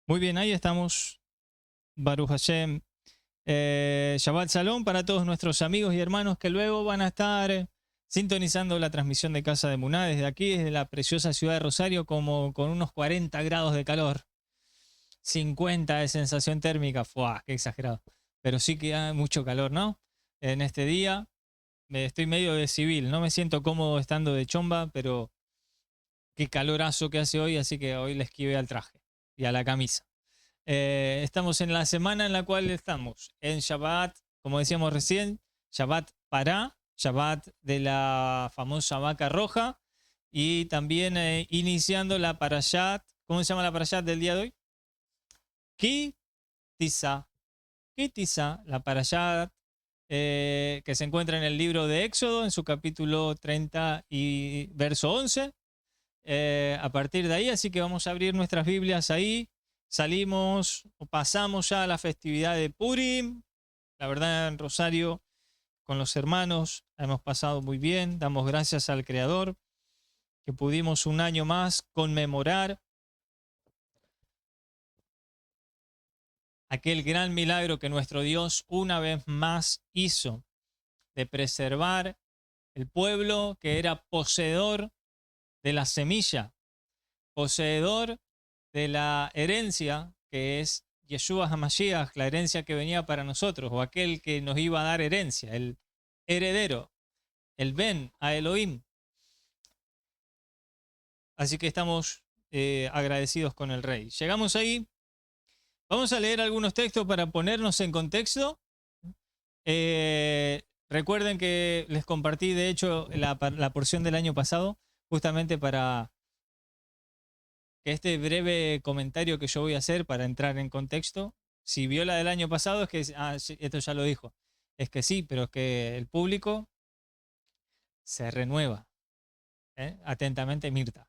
Muy bien, ahí estamos. Baruch Hashem. Shabbat Shalom para todos nuestros amigos y hermanos que luego van a estar sintonizando la transmisión de Casa de Muná desde aquí, desde la preciosa ciudad de Rosario, como con unos 40 grados de calor. 50 de sensación térmica. ¡Fua! ¡Qué exagerado! Pero sí que hay mucho calor, ¿no? En este día estoy medio de civil. No me siento cómodo estando de chomba, pero qué calorazo que hace hoy, así que hoy le esquivé al traje y a la camisa. Estamos en la semana en la cual estamos en Shabbat, como decíamos recién, Shabbat Pará, Shabbat de la famosa vaca roja, y también iniciando la Parashat. ¿Cómo se llama la Parashat del día de hoy? Ki Tisa. Ki Tisa, la Parashat que se encuentra en el libro de Éxodo, en su capítulo 30 y verso 11. A partir de ahí, así que vamos a abrir nuestras Biblias ahí. Salimos o pasamos ya a la festividad de Purim. La verdad, en Rosario, con los hermanos, hemos pasado muy bien. Damos gracias al Creador que pudimos un año más conmemorar aquel gran milagro que nuestro Dios una vez más hizo de preservar el pueblo que era poseedor de la semilla, poseedor de la herencia que es Yeshua HaMashiach, la herencia que venía para nosotros, o aquel que nos iba a dar herencia, el heredero, el Ben a Elohim. Así que estamos agradecidos con el Rey. Llegamos ahí. Vamos a leer algunos textos para ponernos en contexto. Recuerden que les compartí, de hecho, la porción del año pasado, justamente para que este breve comentario que yo voy a hacer para entrar en contexto, si vio la del año pasado es que, sí, esto ya lo dijo, es que sí, pero es que el público se renueva. Atentamente, Mirta.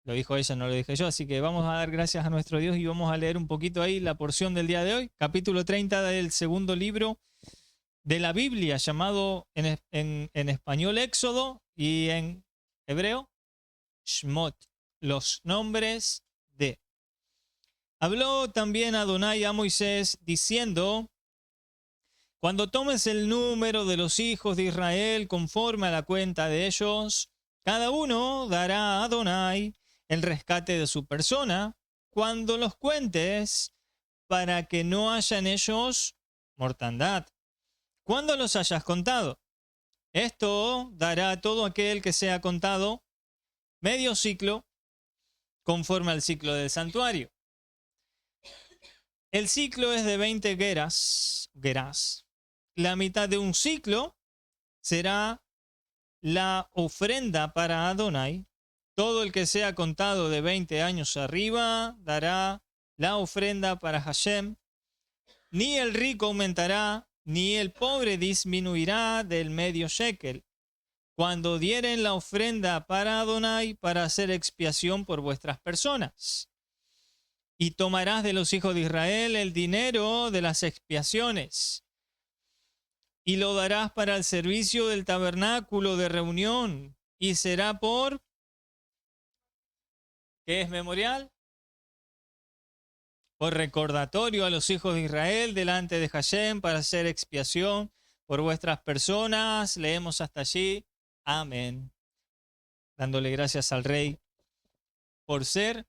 Lo dijo ella, no lo dije yo, así que vamos a dar gracias a nuestro Dios y vamos a leer un poquito ahí la porción del día de hoy, capítulo 30 del segundo libro de la Biblia, llamado en español Éxodo y en hebreo Shmot, los nombres de. Habló también Adonai a Moisés diciendo: cuando tomes el número de los hijos de Israel conforme a la cuenta de ellos, cada uno dará a Adonai el rescate de su persona cuando los cuentes, para que no haya en ellos mortandad. Cuando los hayas contado, esto dará a todo aquel que sea contado medio ciclo conforme al ciclo del santuario. El ciclo es de 20 gerás. La mitad de un ciclo será la ofrenda para Adonai. Todo el que sea contado de 20 años arriba dará la ofrenda para Hashem. Ni el rico aumentará, ni el pobre disminuirá del medio shekel, cuando dieren la ofrenda para Adonai para hacer expiación por vuestras personas. Y tomarás de los hijos de Israel el dinero de las expiaciones, y lo darás para el servicio del tabernáculo de reunión, y será por, ¿qué es memorial? Por recordatorio a los hijos de Israel delante de Hashem para hacer expiación por vuestras personas. Leemos hasta allí. Amén. Dándole gracias al Rey por ser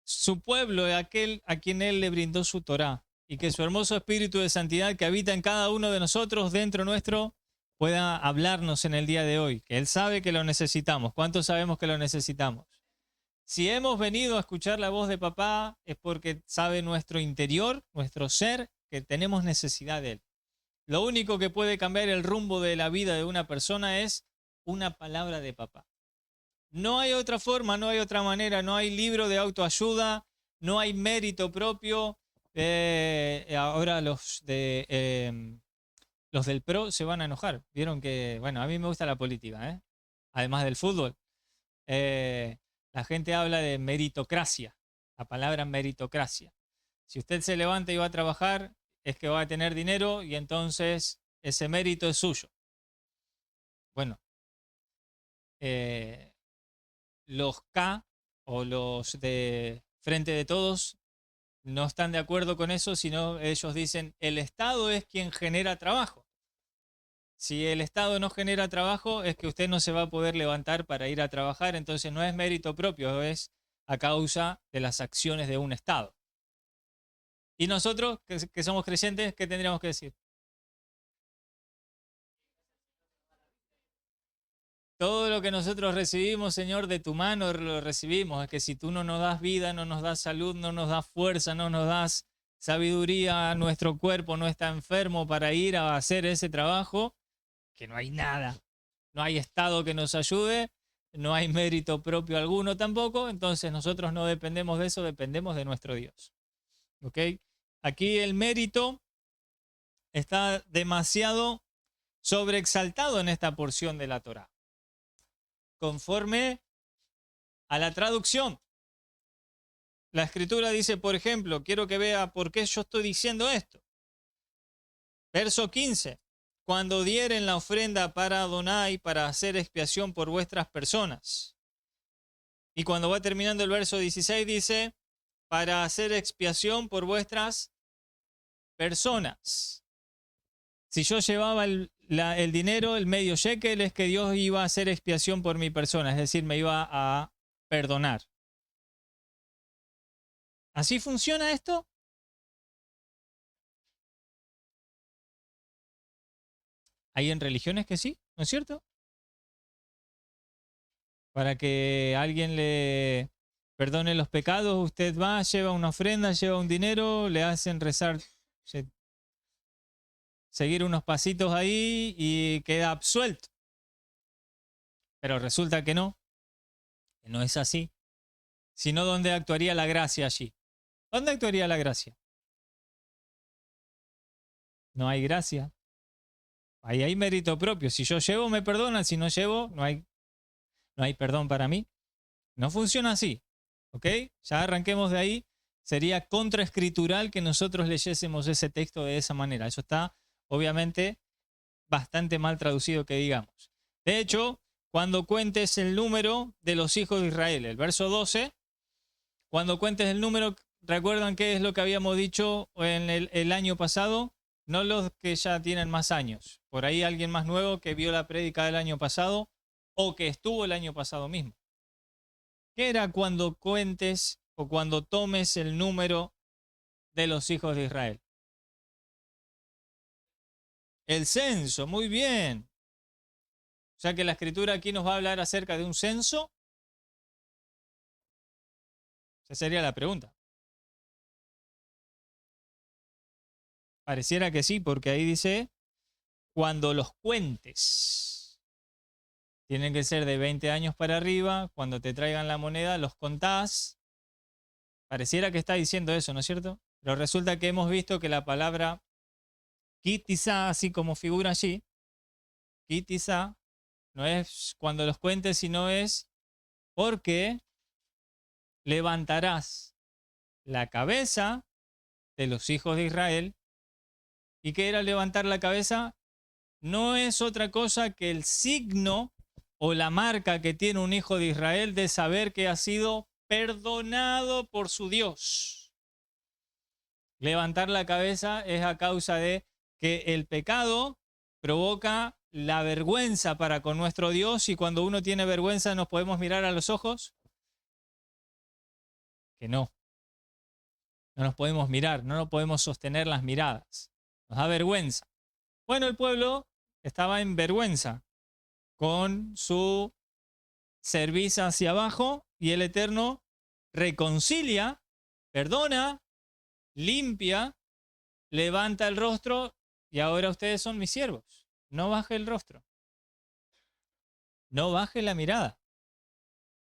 su pueblo, aquel a quien Él le brindó su Torá, y que su hermoso espíritu de santidad que habita en cada uno de nosotros, dentro nuestro, pueda hablarnos en el día de hoy, que Él sabe que lo necesitamos. ¿Cuántos sabemos que lo necesitamos? Si hemos venido a escuchar la voz de papá es porque sabe nuestro interior, nuestro ser, que tenemos necesidad de Él. Lo único que puede cambiar el rumbo de la vida de una persona es una palabra de papá. No hay otra forma, no hay otra manera, no hay libro de autoayuda, no hay mérito propio. Ahora los del PRO se van a enojar. Vieron que, bueno, a mí me gusta la política, además del fútbol. La gente habla de meritocracia, la palabra meritocracia. Si usted se levanta y va a trabajar, es que va a tener dinero y entonces ese mérito es suyo. Bueno, los K o los de Frente de Todos no están de acuerdo con eso, sino ellos dicen, el Estado es quien genera trabajo. Si el Estado no genera trabajo, es que usted no se va a poder levantar para ir a trabajar, entonces no es mérito propio, es a causa de las acciones de un Estado. Y nosotros, que somos creyentes, ¿qué tendríamos que decir? Todo lo que nosotros recibimos, Señor, de tu mano lo recibimos. Es que si tú no nos das vida, no nos das salud, no nos das fuerza, no nos das sabiduría, nuestro cuerpo no está enfermo para ir a hacer ese trabajo, que no hay nada. No hay Estado que nos ayude, no hay mérito propio alguno tampoco, entonces nosotros no dependemos de eso, dependemos de nuestro Dios. ¿Ok? Aquí el mérito está demasiado sobreexaltado en esta porción de la Torá. Conforme a la traducción. La escritura dice, por ejemplo, quiero que vea por qué yo estoy diciendo esto. Verso 15. Cuando dieren la ofrenda para Adonai para hacer expiación por vuestras personas. Y cuando va terminando el verso 16 dice, para hacer expiación por vuestras personas. Si yo llevaba el dinero, el medio shekel, es que Dios iba a hacer expiación por mi persona, es decir, me iba a perdonar. ¿Así funciona esto? Hay en religiones que sí, ¿no es cierto? Para que alguien le perdone los pecados, usted va, lleva una ofrenda, lleva un dinero, le hacen rezar, seguir unos pasitos ahí y queda absuelto. Pero resulta que no es así. Sino ¿dónde actuaría la gracia allí? ¿Dónde actuaría la gracia? No hay gracia. Ahí hay mérito propio. Si yo llevo, me perdonan. Si no llevo, no hay perdón para mí. No funciona así. ¿Ok? Ya arranquemos de ahí. Sería contraescritural que nosotros leyésemos ese texto de esa manera. Eso está, obviamente, bastante mal traducido que digamos. De hecho, cuando cuentes el número de los hijos de Israel, el verso 12, cuando cuentes el número, ¿recuerdan qué es lo que habíamos dicho en el año pasado? No los que ya tienen más años. Por ahí alguien más nuevo que vio la prédica del año pasado o que estuvo el año pasado mismo. ¿Qué era cuando cuentes o cuando tomes el número de los hijos de Israel? El censo, muy bien. O sea que la escritura aquí nos va a hablar acerca de un censo. Esa sería la pregunta. Pareciera que sí, porque ahí dice, cuando los cuentes. Tienen que ser de 20 años para arriba. Cuando te traigan la moneda, los contás. Pareciera que está diciendo eso, ¿no es cierto? Pero resulta que hemos visto que la palabra kitizá, así como figura allí, kitizá, no es cuando los cuentes, sino es porque levantarás la cabeza de los hijos de Israel. ¿Y qué era levantar la cabeza? No es otra cosa que el signo o la marca que tiene un hijo de Israel de saber que ha sido perdonado por su Dios. Levantar la cabeza es a causa de que el pecado provoca la vergüenza para con nuestro Dios, y cuando uno tiene vergüenza nos podemos mirar a los ojos. Que no nos podemos mirar, no nos podemos sostener las miradas. Nos da vergüenza. Bueno, el pueblo estaba en vergüenza con su cerviz hacia abajo y el Eterno reconcilia, perdona, limpia, levanta el rostro y ahora ustedes son mis siervos. No baje el rostro. No baje la mirada.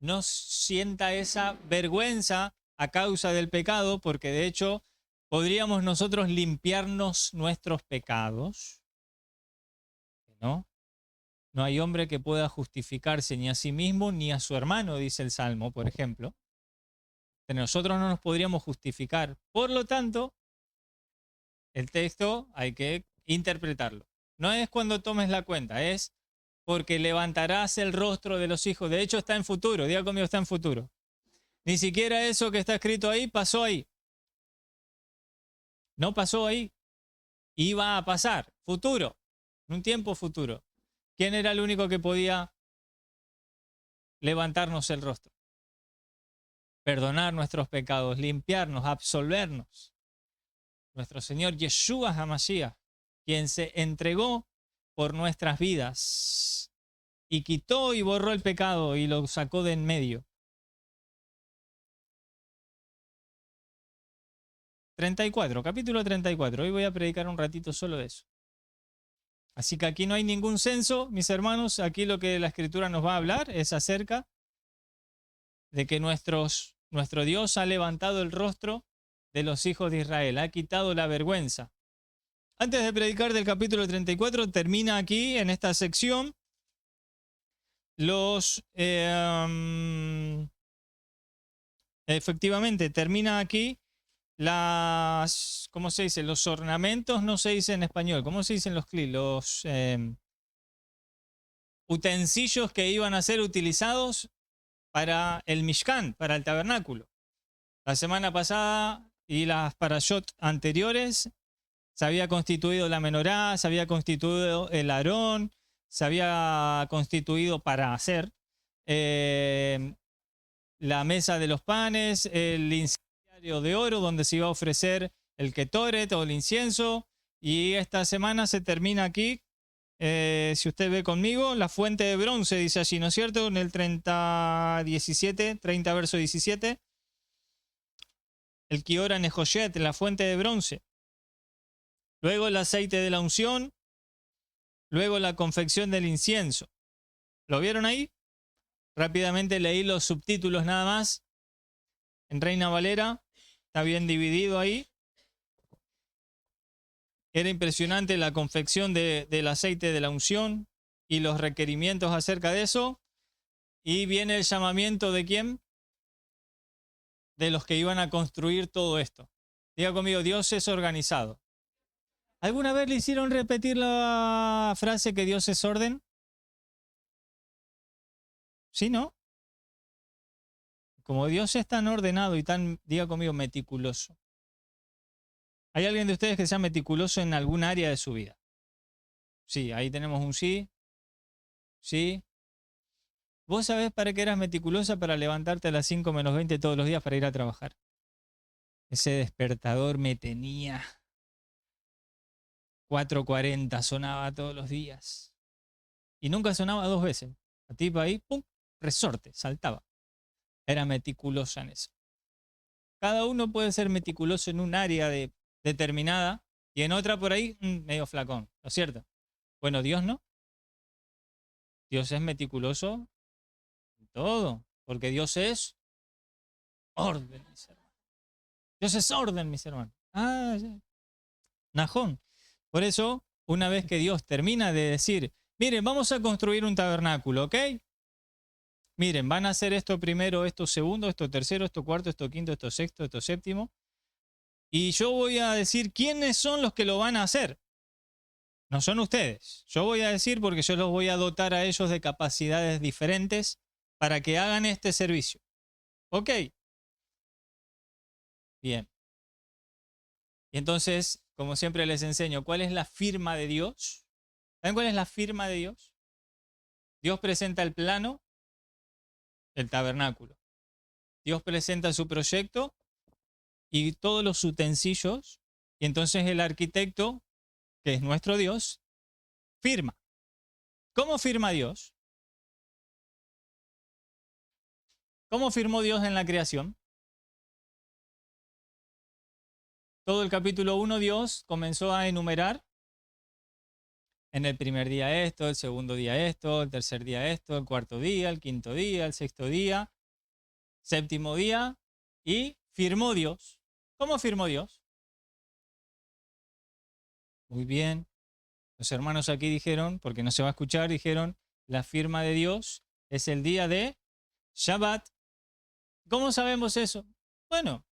No sienta esa vergüenza a causa del pecado, porque de hecho podríamos nosotros limpiarnos nuestros pecados. ¿No? No hay hombre que pueda justificarse ni a sí mismo ni a su hermano, dice el Salmo, por ejemplo. Nosotros no nos podríamos justificar. Por lo tanto, el texto hay que interpretarlo. No es cuando tomes la cuenta, es porque levantarás el rostro de los hijos. De hecho, está en futuro. Diga conmigo, está en futuro. Ni siquiera eso que está escrito ahí pasó ahí. No pasó ahí. Iba a pasar. Futuro. En un tiempo futuro. ¿Quién era el único que podía levantarnos el rostro? Perdonar nuestros pecados, limpiarnos, absolvernos. Nuestro Señor Yeshua HaMashiach, quien se entregó por nuestras vidas y quitó y borró el pecado y lo sacó de en medio. 34, capítulo 34. Hoy voy a predicar un ratito solo de eso. Así que aquí no hay ningún censo, mis hermanos. Aquí lo que la Escritura nos va a hablar es acerca de que nuestro Dios ha levantado el rostro de los hijos de Israel, ha quitado la vergüenza. Antes de predicar del capítulo 34, termina aquí, en esta sección, efectivamente, termina aquí ¿cómo se dice? Los ornamentos, no se dice en español. ¿Cómo se dicen los utensilios que iban a ser utilizados para el Mishkan, para el tabernáculo? La semana pasada y las parashot anteriores se había constituido la menorá, se había constituido el Aarón, se había constituido para hacer la mesa de los panes, el inciensario de oro donde se iba a ofrecer el ketoret o el incienso. Y esta semana se termina aquí, si usted ve conmigo, la fuente de bronce, dice allí, ¿no es cierto? En el 30 verso 17. El Kiora Nehoshet, la fuente de bronce. Luego el aceite de la unción. Luego la confección del incienso. ¿Lo vieron ahí? Rápidamente leí los subtítulos nada más. En Reina Valera. Está bien dividido ahí. Era impresionante la confección del aceite de la unción y los requerimientos acerca de eso. Y viene el llamamiento de ¿quién? De los que iban a construir todo esto. Diga conmigo, Dios es organizado. ¿Alguna vez le hicieron repetir la frase que Dios es orden? ¿Sí, no? Como Dios es tan ordenado y tan, diga conmigo, meticuloso. ¿Hay alguien de ustedes que sea meticuloso en algún área de su vida? Sí, ahí tenemos un sí. Sí. ¿Vos sabés para qué eras meticulosa? Para levantarte a las 5 menos 20 todos los días para ir a trabajar. Ese despertador me tenía 4:40, sonaba todos los días. Y nunca sonaba dos veces. La tipa ahí, pum, resorte, saltaba. Era meticulosa en eso. Cada uno puede ser meticuloso en un área determinada y en otra por ahí medio flacón, ¿no es cierto? Bueno, Dios no. Dios es meticuloso en todo, porque Dios es orden, mis hermanos. Dios es orden, mis hermanos. Ah, ya. Najón. Por eso, una vez que Dios termina de decir, miren, vamos a construir un tabernáculo, ¿ok? Miren, van a hacer esto primero, esto segundo, esto tercero, esto cuarto, esto quinto, esto sexto, esto séptimo. Y yo voy a decir quiénes son los que lo van a hacer. No son ustedes. Yo voy a decir porque yo los voy a dotar a ellos de capacidades diferentes para que hagan este servicio. ¿Ok? Bien. Y entonces, como siempre les enseño, ¿cuál es la firma de Dios? ¿Saben cuál es la firma de Dios? Dios presenta el plano, el tabernáculo. Dios presenta su proyecto y todos los utensilios. Y entonces el arquitecto, que es nuestro Dios, firma. ¿Cómo firma Dios? ¿Cómo firmó Dios en la creación? Todo el capítulo 1 Dios comenzó a enumerar en el primer día esto, el segundo día esto, el tercer día esto, el cuarto día, el quinto día, el sexto día, séptimo día y firmó Dios. ¿Cómo firmó Dios? Muy bien. Los hermanos aquí dijeron, porque no se va a escuchar, dijeron, la firma de Dios es el día de Shabbat. ¿Cómo sabemos eso? Bueno,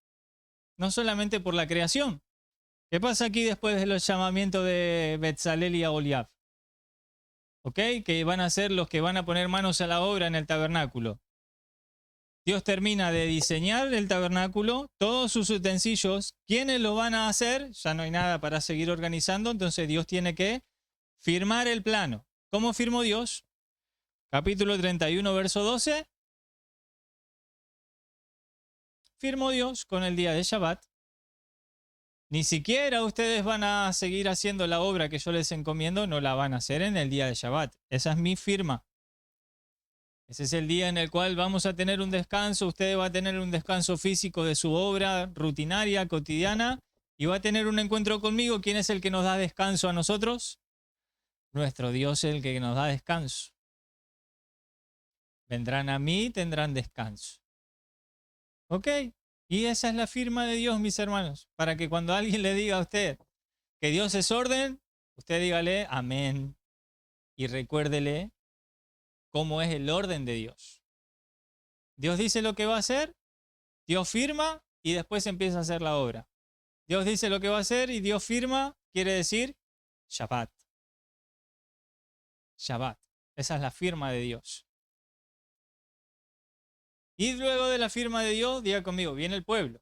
no solamente por la creación. ¿Qué pasa aquí después de los llamamientos de Betzalel y Aholiab? ¿Ok? Que van a ser los que van a poner manos a la obra en el tabernáculo. Dios termina de diseñar el tabernáculo, todos sus utensilios, ¿quiénes lo van a hacer? Ya no hay nada para seguir organizando, entonces Dios tiene que firmar el plano. ¿Cómo firmó Dios? Capítulo 31, verso 12. Firmó Dios con el día de Shabbat. Ni siquiera ustedes van a seguir haciendo la obra que yo les encomiendo, no la van a hacer en el día de Shabbat. Esa es mi firma. Ese es el día en el cual vamos a tener un descanso, usted va a tener un descanso físico de su obra rutinaria, cotidiana, y va a tener un encuentro conmigo. ¿Quién es el que nos da descanso a nosotros? Nuestro Dios es el que nos da descanso. Vendrán a mí, tendrán descanso. ¿Ok? Y esa es la firma de Dios, mis hermanos, para que cuando alguien le diga a usted que Dios es orden, usted dígale amén y recuérdele cómo es el orden de Dios. Dios dice lo que va a hacer, Dios firma y después empieza a hacer la obra. Dios dice lo que va a hacer y Dios firma, quiere decir Shabbat. Shabbat. Esa es la firma de Dios. Y luego de la firma de Dios, diga conmigo, viene el pueblo.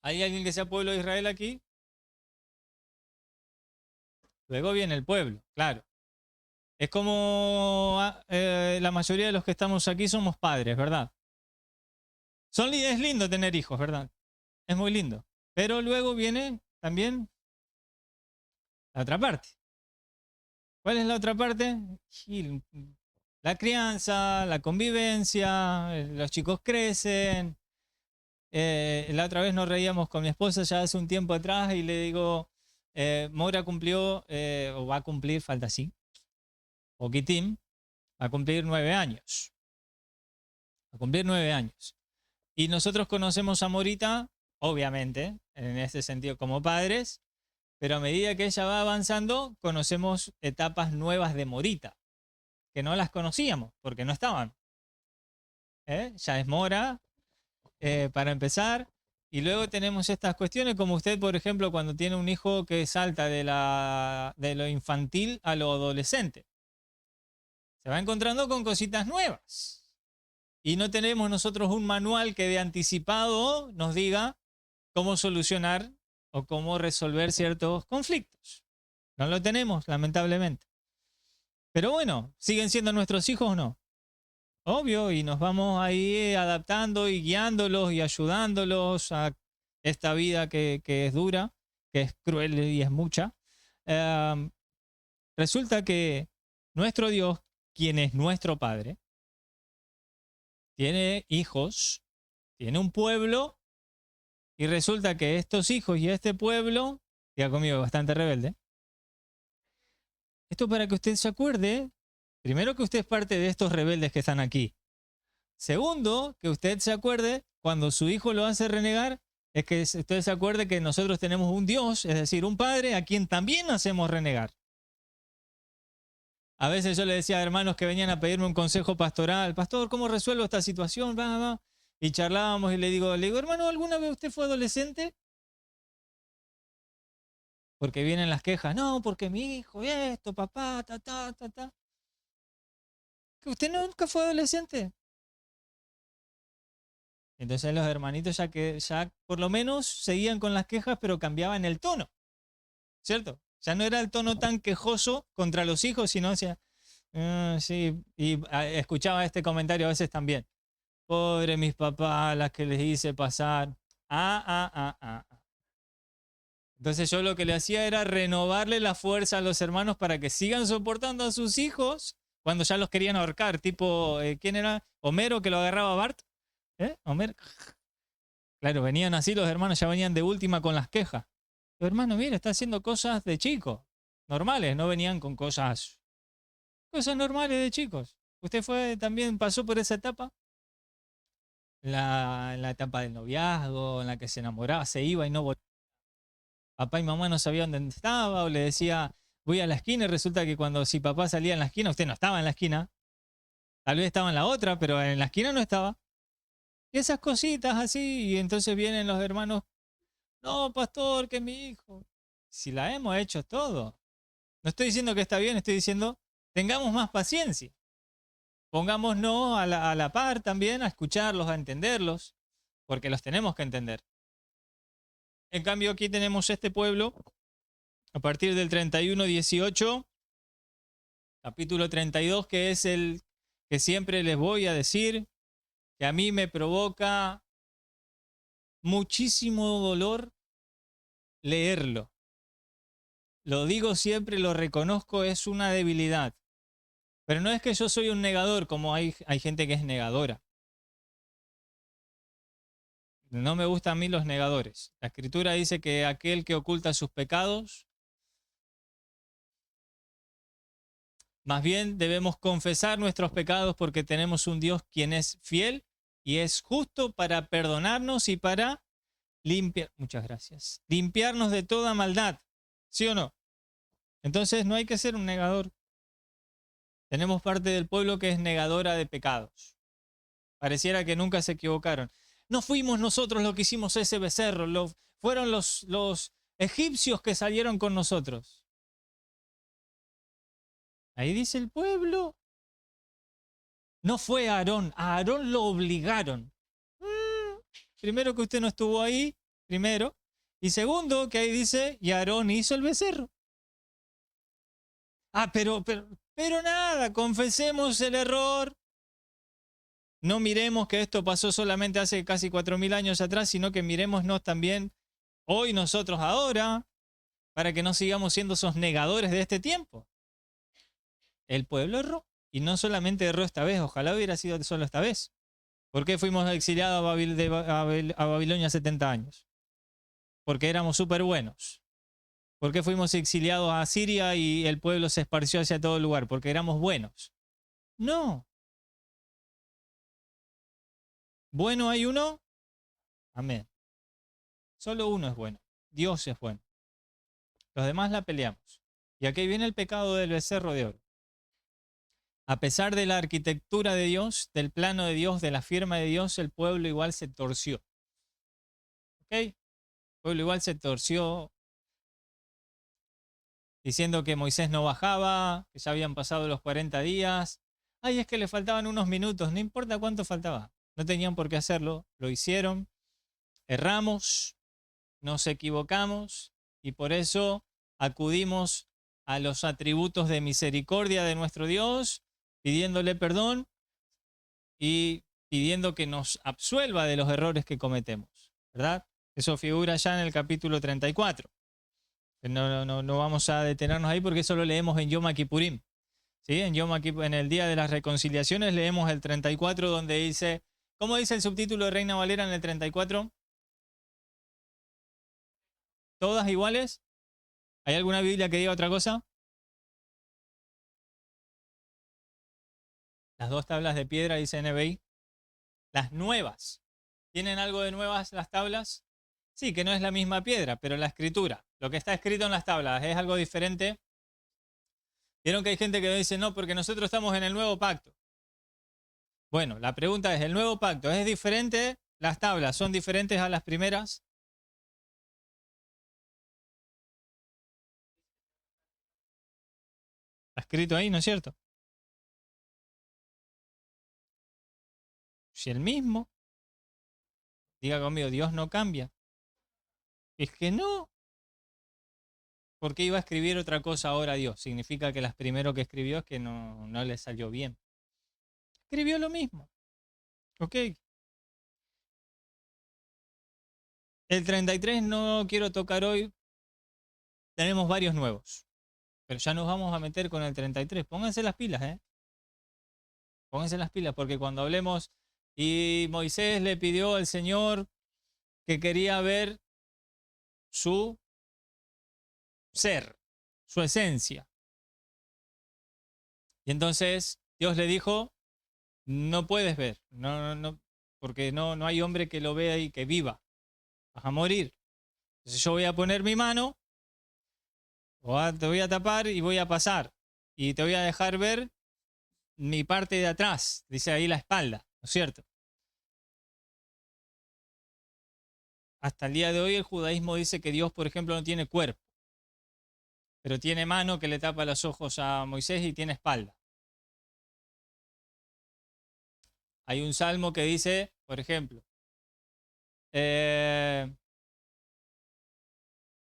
¿Hay alguien que sea pueblo de Israel aquí? Luego viene el pueblo, claro. Es como la mayoría de los que estamos aquí somos padres, ¿verdad? Es lindo tener hijos, ¿verdad? Es muy lindo. Pero luego viene también la otra parte. ¿Cuál es la otra parte? La crianza, la convivencia, los chicos crecen. La otra vez nos reíamos con mi esposa ya hace un tiempo atrás y le digo, Mora cumplió, o va a cumplir, falta así, poquitín, va a cumplir 9 años. Va a cumplir 9 años. Y nosotros conocemos a Morita, obviamente, en este sentido como padres, pero a medida que ella va avanzando, conocemos etapas nuevas de Morita, que no las conocíamos, porque no estaban. Ya es Mora, para empezar, y luego tenemos estas cuestiones, como usted, por ejemplo, cuando tiene un hijo que salta de lo infantil a lo adolescente. Se va encontrando con cositas nuevas. Y no tenemos nosotros un manual que de anticipado nos diga cómo solucionar o cómo resolver ciertos conflictos. No lo tenemos, lamentablemente. Pero bueno, ¿siguen siendo nuestros hijos o no? Obvio, y nos vamos ahí adaptando y guiándolos y ayudándolos a esta vida que es dura, que es cruel y es mucha. Resulta que nuestro Dios, quien es nuestro Padre, tiene hijos, tiene un pueblo, y resulta que estos hijos y este pueblo, diga conmigo, bastante rebelde. Esto para que usted se acuerde, primero que usted es parte de estos rebeldes que están aquí. Segundo, que usted se acuerde, cuando su hijo lo hace renegar, es que usted se acuerde que nosotros tenemos un Dios, es decir, un Padre a quien también hacemos renegar. A veces yo le decía a hermanos que venían a pedirme un consejo pastoral, pastor, ¿cómo resuelvo esta situación? Y charlábamos y le digo, hermano, ¿alguna vez usted fue adolescente? Porque vienen las quejas, no, porque mi hijo, esto, papá, ta. ¿Que usted nunca fue adolescente? Entonces los hermanitos ya por lo menos seguían con las quejas, pero cambiaban el tono, ¿cierto? Ya no era el tono tan quejoso contra los hijos, sino decía, sí, y escuchaba este comentario a veces también. Pobre mis papás, las que les hice pasar. Ah. Entonces yo lo que le hacía era renovarle la fuerza a los hermanos para que sigan soportando a sus hijos cuando ya los querían ahorcar. Tipo, ¿quién era? Homero, que lo agarraba a Bart. Homero. Claro, venían así los hermanos, ya venían de última con las quejas. Los hermanos, mire, está haciendo cosas de chicos, normales, no venían con cosas normales de chicos. ¿Usted también pasó por esa etapa? La etapa del noviazgo, en la que se enamoraba, se iba y no volvía. Papá y mamá no sabían dónde estaba, o le decía, voy a la esquina, y resulta que si papá salía en la esquina, usted no estaba en la esquina. Tal vez estaba en la otra, pero en la esquina no estaba. Y esas cositas así, y entonces vienen los hermanos, no, pastor, que mi hijo. Si la hemos hecho todo. No estoy diciendo que está bien, estoy diciendo, tengamos más paciencia. pongámonos a la par también, a escucharlos, a entenderlos, porque los tenemos que entender. En cambio, aquí tenemos este pueblo, a partir del 31:18, capítulo 32, que es el que siempre les voy a decir, que a mí me provoca muchísimo dolor leerlo. Lo digo siempre, lo reconozco, es una debilidad. Pero no es que yo soy un negador, como hay gente que es negadora. No me gustan a mí los negadores. La Escritura dice que aquel que oculta sus pecados, más bien debemos confesar nuestros pecados porque tenemos un Dios quien es fiel y es justo para perdonarnos y para muchas gracias, limpiarnos de toda maldad. ¿Sí o no? Entonces no hay que ser un negador. Tenemos parte del pueblo que es negadora de pecados. Pareciera que nunca se equivocaron. No fuimos nosotros los que hicimos ese becerro, fueron los egipcios que salieron con nosotros. Ahí dice el pueblo. No fue Aarón, a Aarón lo obligaron. Primero que usted no estuvo ahí, primero. Y segundo, que ahí dice, y Aarón hizo el becerro. Pero nada, confesemos el error. No miremos que esto pasó solamente hace casi 4000 años atrás, sino que miremosnos también hoy nosotros ahora, para que no sigamos siendo esos negadores de este tiempo. El pueblo erró, y no solamente erró esta vez, ojalá hubiera sido solo esta vez. ¿Por qué fuimos exiliados a Babilonia 70 años? Porque éramos súper buenos. ¿Por qué fuimos exiliados a Siria y el pueblo se esparció hacia todo lugar? Porque éramos buenos. No. ¿Bueno hay uno? Amén. Solo uno es bueno. Dios es bueno. Los demás la peleamos. Y aquí viene el pecado del becerro de oro. A pesar de la arquitectura de Dios, del plano de Dios, de la firma de Dios, el pueblo igual se torció. ¿Ok? El pueblo igual se torció diciendo que Moisés no bajaba, que ya habían pasado los 40 días. Ay, es que le faltaban unos minutos, no importa cuánto faltaba. No tenían por qué hacerlo, lo hicieron, erramos, nos equivocamos y por eso acudimos a los atributos de misericordia de nuestro Dios, pidiéndole perdón y pidiendo que nos absuelva de los errores que cometemos, ¿verdad? Eso figura ya en el capítulo 34. No vamos a detenernos ahí porque eso lo leemos en Yom Kippurim. ¿Sí? En el Día de las Reconciliaciones leemos el 34 donde dice, ¿cómo dice el subtítulo de Reina Valera en el 34? ¿Todas iguales? ¿Hay alguna Biblia que diga otra cosa? Las dos tablas de piedra, dice NBI. Las nuevas. ¿Tienen algo de nuevas las tablas? Sí, que no es la misma piedra, pero la escritura. Lo que está escrito en las tablas es algo diferente. Vieron que hay gente que dice, no, porque nosotros estamos en el nuevo pacto. Bueno, la pregunta es, ¿el nuevo pacto es diferente? ¿Las tablas son diferentes a las primeras? Está escrito ahí, ¿no es cierto? Si el mismo, diga conmigo, Dios no cambia. Es que no. ¿Por qué iba a escribir otra cosa ahora Dios? Significa que las primero que escribió es que no le salió bien. Escribió lo mismo. ¿Ok? El 33 no quiero tocar hoy. Tenemos varios nuevos. Pero ya nos vamos a meter con el 33. Pónganse las pilas, ¿eh? Pónganse las pilas porque cuando hablemos y Moisés le pidió al Señor que quería ver su ser, su esencia. Y entonces Dios le dijo, no puedes ver, porque no hay hombre que lo vea y que viva. Vas a morir. Entonces yo voy a poner mi mano, te voy a tapar y voy a pasar. Y te voy a dejar ver mi parte de atrás, dice ahí la espalda, ¿no es cierto? Hasta el día de hoy el judaísmo dice que Dios, por ejemplo, no tiene cuerpo, pero tiene mano que le tapa los ojos a Moisés y tiene espalda. Hay un salmo que dice, por ejemplo, eh,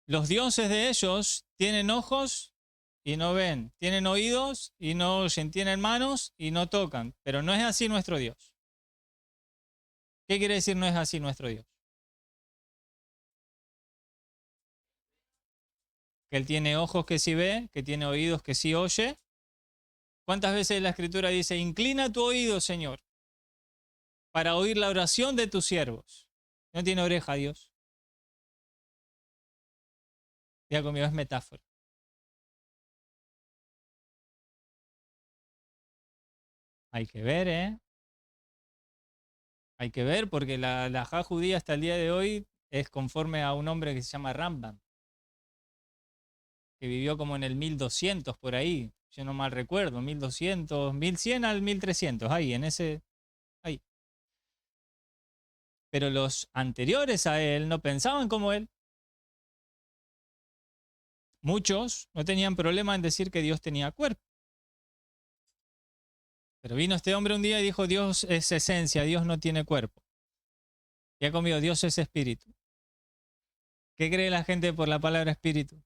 los dioses de ellos tienen ojos y no ven, tienen oídos y no oyen, tienen manos y no tocan, pero no es así nuestro Dios. ¿Qué quiere decir no es así nuestro Dios? Que Él tiene ojos que sí ve, que tiene oídos que sí oye. ¿Cuántas veces la Escritura dice, inclina tu oído, Señor, para oír la oración de tus siervos? No tiene oreja Dios. Ya conmigo, es metáfora. Hay que ver, ¿eh? Hay que ver porque la halajá judía hasta el día de hoy es conforme a un hombre que se llama Rambam, que vivió como en el 1200 por ahí, yo no mal recuerdo, 1200, 1100 al 1300, ahí, en ese, ahí. Pero los anteriores a él no pensaban como él. Muchos no tenían problema en decir que Dios tenía cuerpo. Pero vino este hombre un día y dijo, Dios es esencia, Dios no tiene cuerpo. Ya conmigo, Dios es espíritu. ¿Qué cree la gente por la palabra espíritu?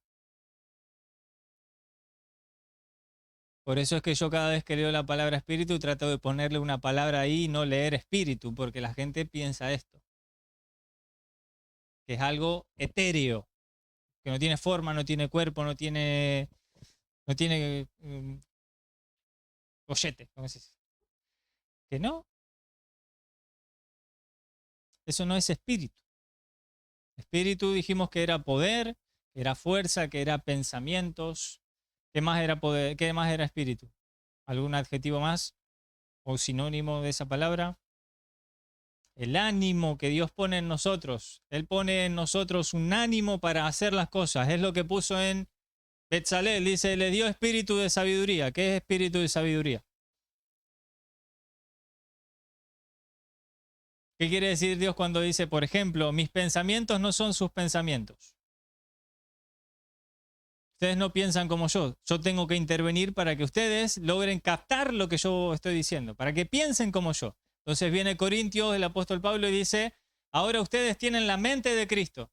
Por eso es que yo cada vez que leo la palabra espíritu trato de ponerle una palabra ahí y no leer espíritu, porque la gente piensa esto, que es algo etéreo, que no tiene forma, no tiene cuerpo, no tiene gollete, ¿cómo se dice? Que no, eso no es espíritu. Espíritu dijimos que era poder, que era fuerza, que era pensamientos. ¿Qué más era poder? ¿Qué más era espíritu? ¿Algún adjetivo más o sinónimo de esa palabra? El ánimo que Dios pone en nosotros. Él pone en nosotros un ánimo para hacer las cosas. Es lo que puso en Betzalel. Dice, le dio espíritu de sabiduría. ¿Qué es espíritu de sabiduría? ¿Qué quiere decir Dios cuando dice, por ejemplo, mis pensamientos no son sus pensamientos? Ustedes no piensan como yo. Yo tengo que intervenir para que ustedes logren captar lo que yo estoy diciendo, para que piensen como yo. Entonces viene Corintios, el apóstol Pablo, y dice, ahora ustedes tienen la mente de Cristo.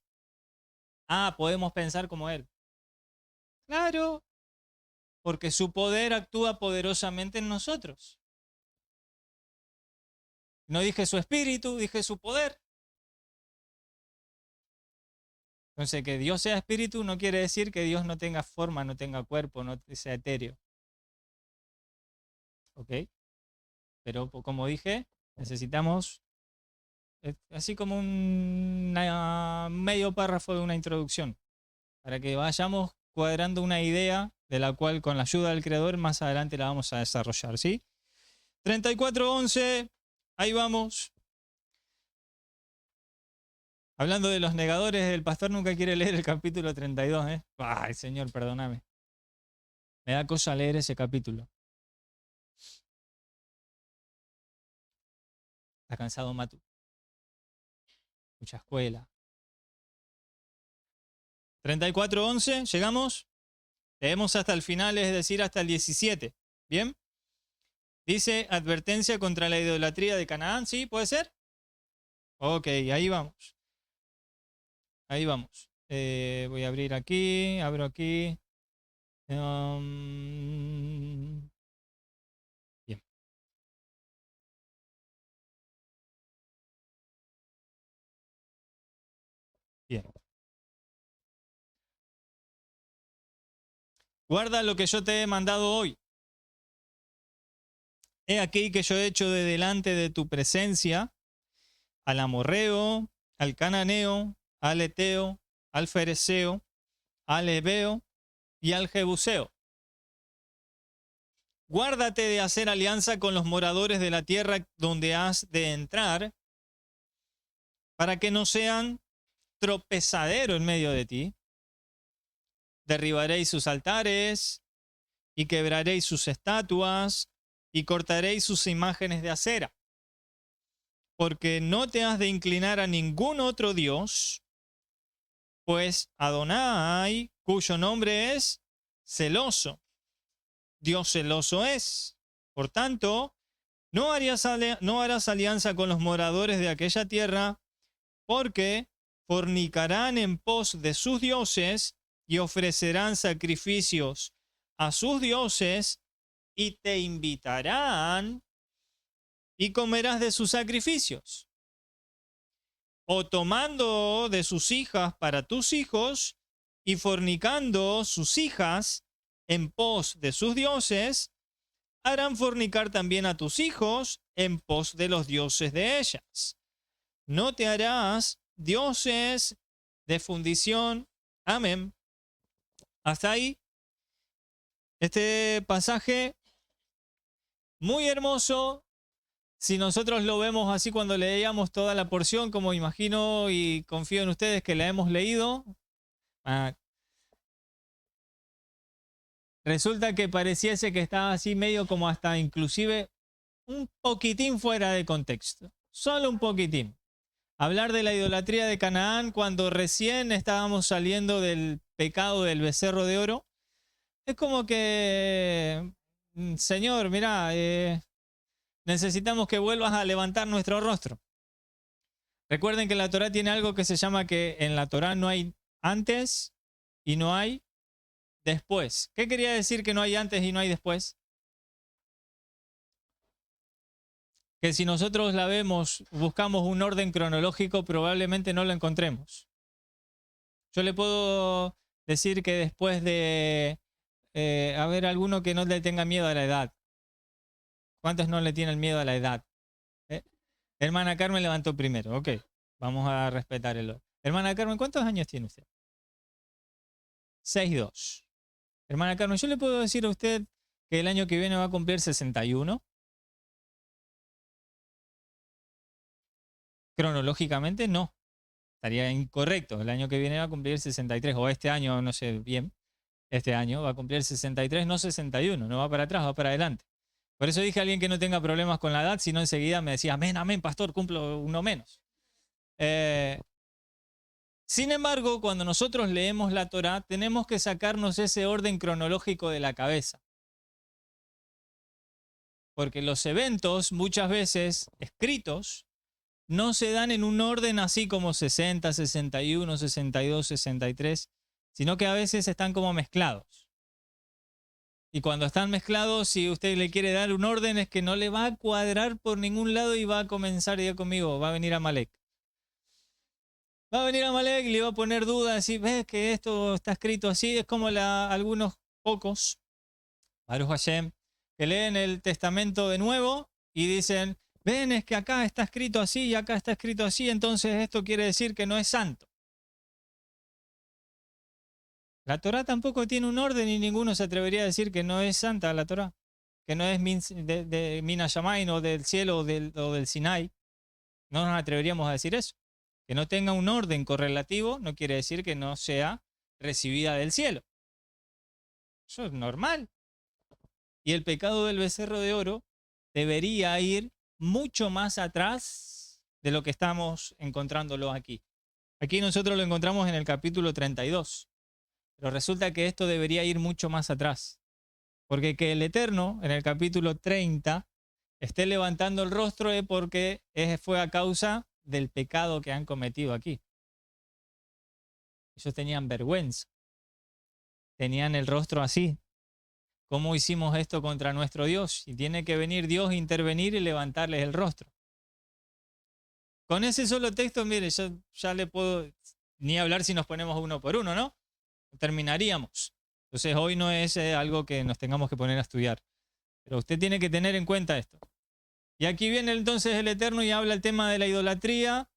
Ah, podemos pensar como Él. Claro, porque su poder actúa poderosamente en nosotros. No dije su espíritu, dije su poder. Entonces, que Dios sea espíritu no quiere decir que Dios no tenga forma, no tenga cuerpo, no sea etéreo. ¿Ok? Pero como dije, necesitamos así como un medio párrafo de una introducción, para que vayamos cuadrando una idea de la cual con la ayuda del creador más adelante la vamos a desarrollar, ¿sí? 34:11, ahí vamos. Hablando de los negadores, el pastor nunca quiere leer el capítulo 32, ¿eh? Ay, Señor, perdóname. Me da cosa leer ese capítulo. Está cansado Matu. Mucha escuela. 34:11, ¿llegamos? Leemos hasta el final, es decir, hasta el 17. ¿Bien? Dice advertencia contra la idolatría de Canaán, ¿sí? ¿Puede ser? Ok, ahí vamos. Ahí vamos. Voy a abrir aquí, abro aquí. Bien, bien. Guarda lo que yo te he mandado hoy. He aquí que yo he hecho de delante de tu presencia al amorreo, al cananeo, al eteo, al fereceo, al heveo y al jebuseo. Guárdate de hacer alianza con los moradores de la tierra donde has de entrar, para que no sean tropezadero en medio de ti. Derribaréis sus altares y quebraréis sus estatuas y cortaréis sus imágenes de acera, porque no te has de inclinar a ningún otro Dios, pues Adonai, cuyo nombre es celoso, Dios celoso es. Por tanto, No harás alianza con los moradores de aquella tierra, porque fornicarán en pos de sus dioses y ofrecerán sacrificios a sus dioses y te invitarán y comerás de sus sacrificios. O tomando de sus hijas para tus hijos y fornicando sus hijas en pos de sus dioses, harán fornicar también a tus hijos en pos de los dioses de ellas. No te harás dioses de fundición. Amén. Hasta ahí. Este pasaje muy hermoso. Si nosotros lo vemos así cuando leíamos toda la porción, como imagino y confío en ustedes que la hemos leído, resulta que pareciese que estaba así medio como hasta inclusive un poquitín fuera de contexto. Solo un poquitín. Hablar de la idolatría de Canaán cuando recién estábamos saliendo del pecado del becerro de oro, es como que, Señor, mira, necesitamos que vuelvas a levantar nuestro rostro. Recuerden que la Torá tiene algo que se llama que en la Torá no hay antes y no hay después. ¿Qué quería decir que no hay antes y no hay después? Que si nosotros la vemos, buscamos un orden cronológico, probablemente no lo encontremos. Yo le puedo decir que después de haber alguno que no le tenga miedo a la edad. ¿Cuántos no le tienen miedo a la edad? ¿Eh? Hermana Carmen levantó primero. Ok, vamos a respetar el orden. Hermana Carmen, ¿cuántos años tiene usted? 6'2". Hermana Carmen, yo le puedo decir a usted que el año que viene va a cumplir 61. Cronológicamente no. Estaría incorrecto. El año que viene va a cumplir 63. O este año, no sé bien. Este año va a cumplir 63, no 61. No va para atrás, va para adelante. Por eso dije a alguien que no tenga problemas con la edad, sino enseguida me decía, amén, amén, pastor, cumplo uno menos. Sin embargo, cuando nosotros leemos la Torá, tenemos que sacarnos ese orden cronológico de la cabeza. Porque los eventos, muchas veces escritos, no se dan en un orden así como 60, 61, 62, 63, sino que a veces están como mezclados. Y cuando están mezclados, si usted le quiere dar un orden, es que no le va a cuadrar por ningún lado y va a comenzar ya conmigo, va a venir Amalek. Va a venir Amalek y le va a poner dudas y ves que esto está escrito así. Es como algunos pocos, Baruch Hashem, que leen el Testamento de nuevo y dicen, ven, es que acá está escrito así y acá está escrito así, entonces esto quiere decir que no es santo. La Torá tampoco tiene un orden y ninguno se atrevería a decir que no es santa la Torá, que no es de Minas Yamain o del cielo o del Sinai. No nos atreveríamos a decir eso. Que no tenga un orden correlativo no quiere decir que no sea recibida del cielo. Eso es normal. Y el pecado del becerro de oro debería ir mucho más atrás de lo que estamos encontrándolo aquí. Aquí nosotros lo encontramos en el capítulo 32. Pero resulta que esto debería ir mucho más atrás. Porque que el Eterno, en el capítulo 30, esté levantando el rostro es porque fue a causa del pecado que han cometido aquí. Ellos tenían vergüenza. Tenían el rostro así. ¿Cómo hicimos esto contra nuestro Dios? Y tiene que venir Dios a intervenir y levantarles el rostro. Con ese solo texto, mire, yo ya le puedo ni hablar si nos ponemos uno por uno, ¿no? Terminaríamos. Entonces hoy no es algo que nos tengamos que poner a estudiar. Pero usted tiene que tener en cuenta esto. Y aquí viene entonces el Eterno y habla el tema de la idolatría.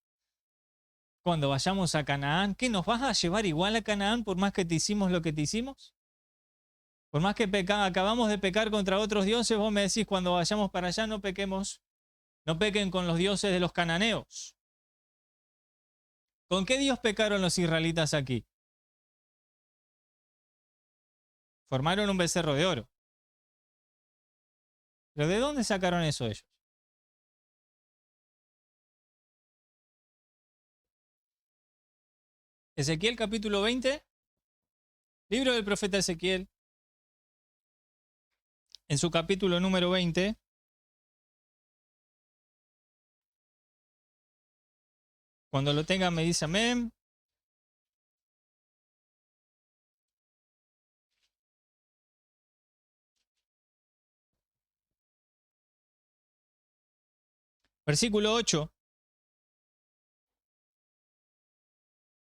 Cuando vayamos a Canaán, ¿qué nos vas a llevar igual a Canaán por más que te hicimos lo que te hicimos? Por más que acabamos de pecar contra otros dioses, vos me decís cuando vayamos para allá no pequemos, no pequen con los dioses de los cananeos. ¿Con qué Dios pecaron los israelitas aquí? Formaron un becerro de oro. ¿Pero de dónde sacaron eso ellos? Ezequiel capítulo 20, libro del profeta Ezequiel, en su capítulo número 20, Cuando lo tenga me dice amén. Versículo 8.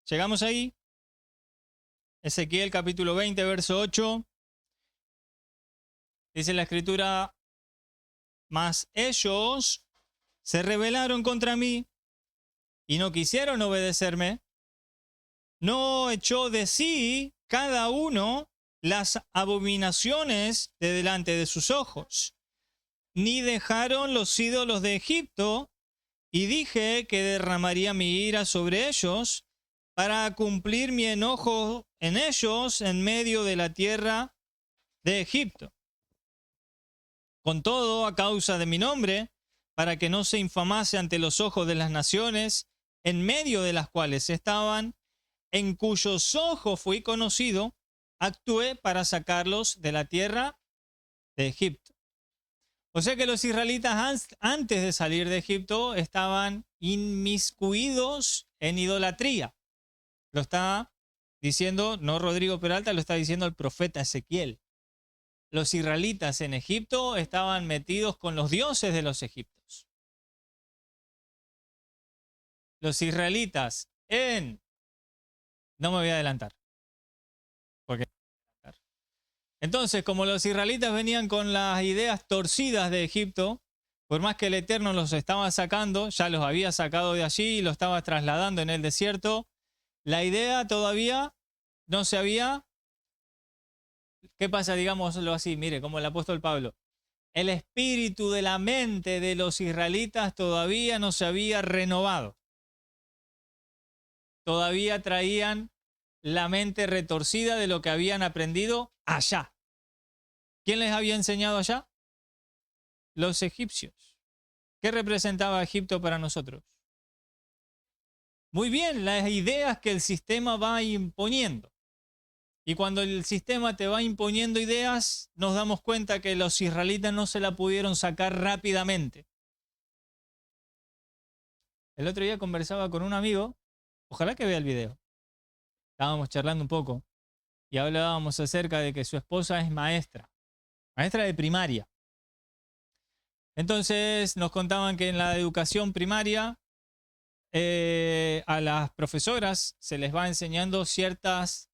Llegamos ahí. Ezequiel capítulo 20, verso 8. Dice la escritura, mas ellos se rebelaron contra mí y no quisieron obedecerme. No echó de sí cada uno las abominaciones de delante de sus ojos, ni dejaron los ídolos de Egipto, y dije que derramaría mi ira sobre ellos para cumplir mi enojo en ellos en medio de la tierra de Egipto. Con todo, a causa de mi nombre, para que no se infamase ante los ojos de las naciones, en medio de las cuales estaban, en cuyos ojos fui conocido, actué para sacarlos de la tierra de Egipto. O sea que los israelitas antes de salir de Egipto estaban inmiscuidos en idolatría. Lo está diciendo, no Rodrigo Peralta, lo está diciendo el profeta Ezequiel. Los israelitas en Egipto estaban metidos con los dioses de los egipcios. Los israelitas no me voy a adelantar. Porque... Entonces, como los israelitas venían con las ideas torcidas de Egipto, por más que el Eterno los estaba sacando, ya los había sacado de allí y los estaba trasladando en el desierto, la idea todavía no se había... ¿Qué pasa, digámoslo así? Mire, como el apóstol Pablo. El espíritu de la mente de los israelitas todavía no se había renovado. Todavía traían la mente retorcida de lo que habían aprendido allá. ¿Quién les había enseñado allá? Los egipcios. ¿Qué representaba Egipto para nosotros? Muy bien, las ideas que el sistema va imponiendo. Y cuando el sistema te va imponiendo ideas, nos damos cuenta que los israelitas no se la pudieron sacar rápidamente. El otro día conversaba con un amigo, ojalá que vea el video. Estábamos charlando un poco y hablábamos acerca de que su esposa es maestra de primaria. Entonces nos contaban que en la educación primaria a las profesoras se les va enseñando ciertas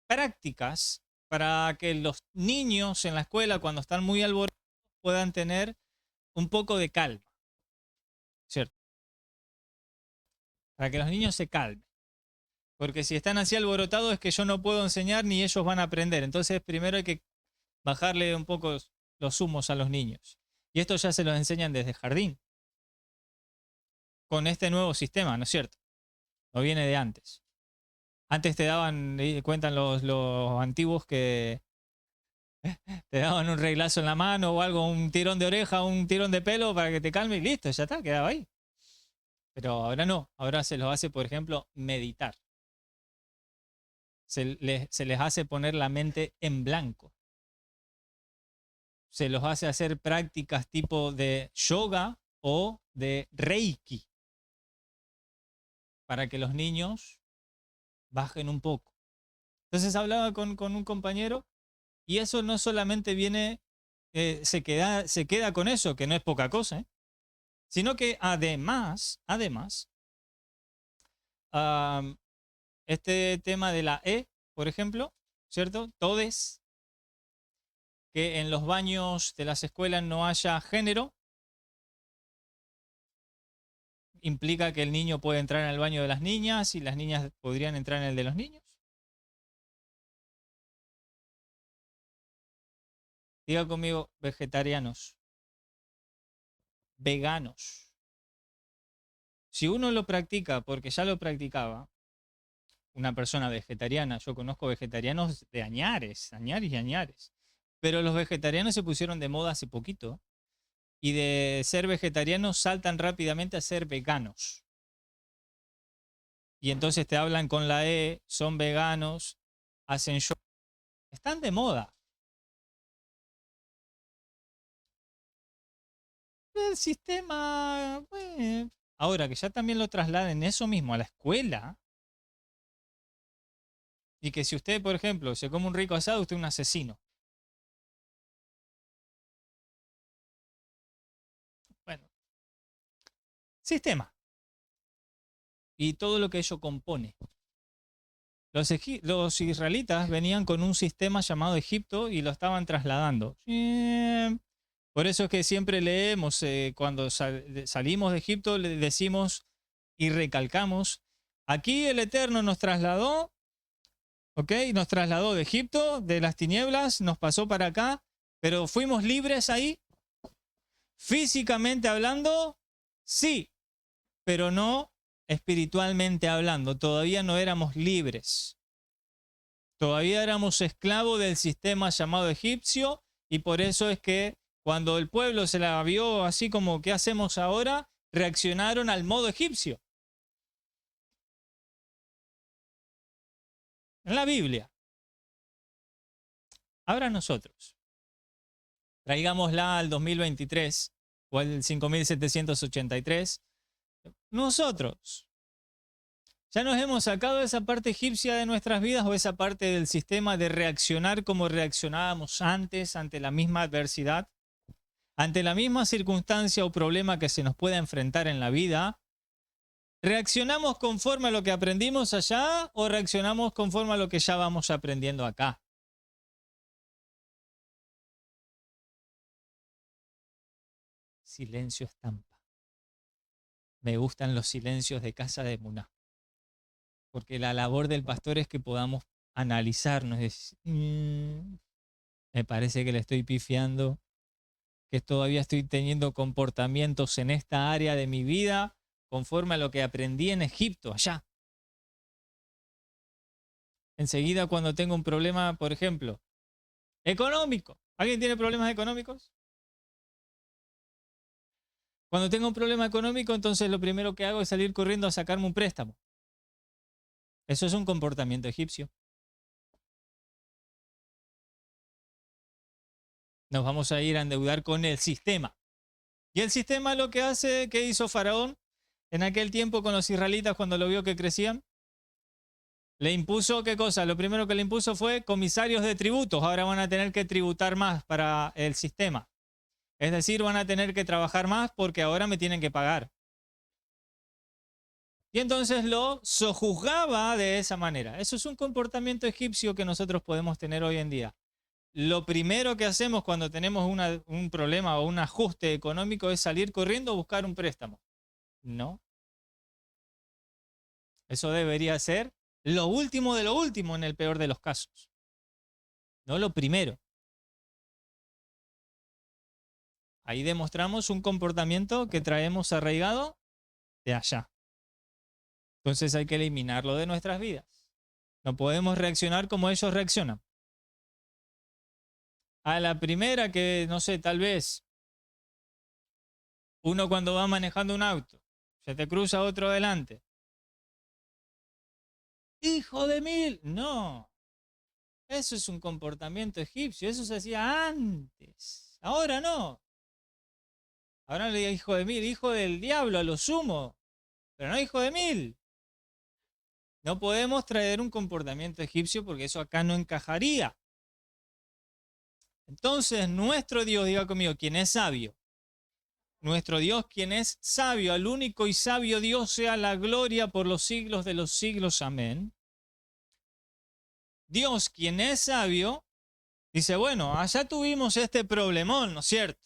prácticas para que los niños en la escuela, cuando están muy alborotados, puedan tener un poco de calma, ¿cierto? Para que los niños se calmen. Porque si están así alborotados es que yo no puedo enseñar ni ellos van a aprender. Entonces primero hay que bajarle un poco los humos a los niños. Y esto ya se los enseñan desde jardín. Con este nuevo sistema, ¿no es cierto? No viene de antes. Antes te daban, cuentan los antiguos que te daban un reglazo en la mano o algo, un tirón de oreja, un tirón de pelo para que te calme y listo, ya está, quedaba ahí. Pero ahora no, ahora se los hace, por ejemplo, meditar. Se les hace poner la mente en blanco. Se los hace hacer prácticas tipo de yoga o de reiki para que los niños bajen un poco. Entonces hablaba con un compañero y eso no solamente viene, se queda con eso, que no es poca cosa, sino que además, este tema de la por ejemplo, ¿cierto? Todes, que en los baños de las escuelas no haya género, implica que el niño puede entrar en el baño de las niñas y las niñas podrían entrar en el de los niños. Diga conmigo, vegetarianos, veganos. Si uno lo practica porque ya lo practicaba, una persona vegetariana, yo conozco vegetarianos de añares y añares, pero los vegetarianos se pusieron de moda hace poquito y de ser vegetarianos saltan rápidamente a ser veganos. Y entonces te hablan con la son veganos, hacen yoga, están de moda. El sistema, Ahora que ya también lo trasladen eso mismo a la escuela, y que si usted, por ejemplo, se come un rico asado, usted es un asesino. Bueno, sistema y todo lo que ello compone. Los israelitas venían con un sistema llamado Egipto y lo estaban trasladando. Por eso es que siempre leemos, cuando salimos de Egipto, le decimos y recalcamos, aquí el Eterno nos trasladó, ¿ok? Nos trasladó de Egipto, de las tinieblas, nos pasó para acá, pero fuimos libres ahí. Físicamente hablando, sí, pero no espiritualmente hablando. Todavía no éramos libres. Todavía éramos esclavos del sistema llamado egipcio y por eso es que cuando el pueblo se la vio así como ¿qué hacemos ahora? Reaccionaron al modo egipcio. En la Biblia. Ahora nosotros, traigámosla al 2023 o al 5783. Nosotros, ¿ya nos hemos sacado esa parte egipcia de nuestras vidas o esa parte del sistema de reaccionar como reaccionábamos antes ante la misma adversidad? Ante la misma circunstancia o problema que se nos pueda enfrentar en la vida, ¿reaccionamos conforme a lo que aprendimos allá o reaccionamos conforme a lo que ya vamos aprendiendo acá? Silencio estampa. Me gustan los silencios de casa de Muná, porque la labor del pastor es que podamos analizarnos. Me parece que le estoy pifiando, que todavía estoy teniendo comportamientos en esta área de mi vida conforme a lo que aprendí en Egipto, allá. Enseguida cuando tengo un problema, por ejemplo, económico. ¿Alguien tiene problemas económicos? Cuando tengo un problema económico, entonces lo primero que hago es salir corriendo a sacarme un préstamo. Eso es un comportamiento egipcio. Nos vamos a ir a endeudar con el sistema. Y el sistema lo que hace, ¿qué hizo Faraón en aquel tiempo con los israelitas cuando lo vio que crecían? Le impuso, ¿qué cosa? Lo primero que le impuso fue comisarios de tributos. Ahora van a tener que tributar más para el sistema. Es decir, van a tener que trabajar más porque ahora me tienen que pagar. Y entonces lo sojuzgaba de esa manera. Eso es un comportamiento egipcio que nosotros podemos tener hoy en día. Lo primero que hacemos cuando tenemos un problema o un ajuste económico es salir corriendo a buscar un préstamo. No. Eso debería ser lo último de lo último en el peor de los casos. No lo primero. Ahí demostramos un comportamiento que traemos arraigado de allá. Entonces hay que eliminarlo de nuestras vidas. No podemos reaccionar como ellos reaccionan. A la primera que, no sé, tal vez uno cuando va manejando un auto, se te cruza otro delante. ¡Hijo de mil! No. Eso es un comportamiento egipcio. Eso se hacía antes. Ahora no. Ahora le digo hijo de mil, hijo del diablo a lo sumo. Pero no hijo de mil. No podemos traer un comportamiento egipcio porque eso acá no encajaría. Entonces, nuestro Dios, diga conmigo, quien es sabio. Nuestro Dios, quien es sabio, al único y sabio Dios sea la gloria por los siglos de los siglos. Amén. Dios, quien es sabio, dice, bueno, allá tuvimos este problemón, ¿no es cierto?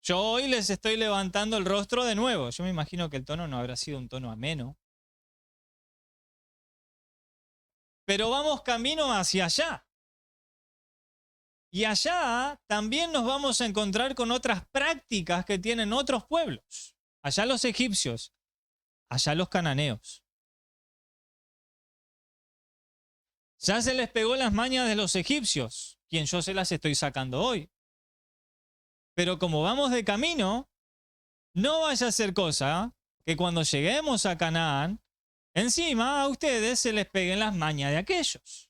Yo hoy les estoy levantando el rostro de nuevo. Yo me imagino que el tono no habrá sido un tono ameno. Pero vamos camino hacia allá. Y allá también nos vamos a encontrar con otras prácticas que tienen otros pueblos. Allá los egipcios, allá los cananeos. Ya se les pegó las mañas de los egipcios, quien yo se las estoy sacando hoy. Pero como vamos de camino, no vaya a ser cosa que cuando lleguemos a Canaán, encima a ustedes se les peguen las mañas de aquellos.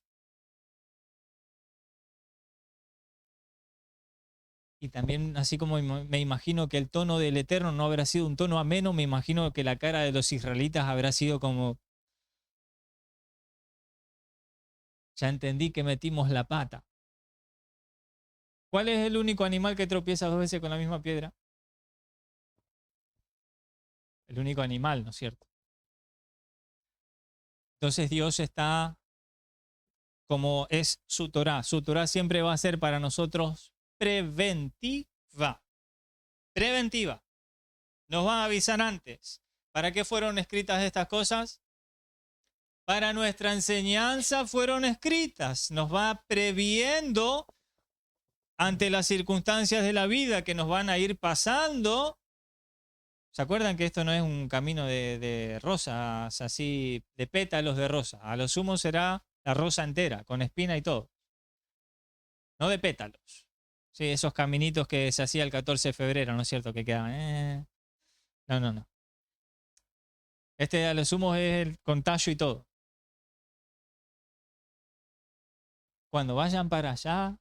Y también, así como me imagino que el tono del Eterno no habrá sido un tono ameno, me imagino que la cara de los israelitas habrá sido como, ya entendí que metimos la pata. ¿Cuál es el único animal que tropieza dos veces con la misma piedra? El único animal, ¿no es cierto? Entonces Dios está como es su Torah. Su Torah siempre va a ser para nosotros preventiva. Preventiva. Nos va a avisar antes. ¿Para qué fueron escritas estas cosas? Para nuestra enseñanza fueron escritas. Nos va previendo ante las circunstancias de la vida que nos van a ir pasando. ¿Se acuerdan que esto no es un camino de rosas, así, de pétalos de rosa? A lo sumo será la rosa entera, con espina y todo. No de pétalos. Sí, esos caminitos que se hacía el 14 de febrero, ¿no es cierto? Que quedaban. No, no, no. Este a lo sumo es el con tallo y todo. Cuando vayan para allá,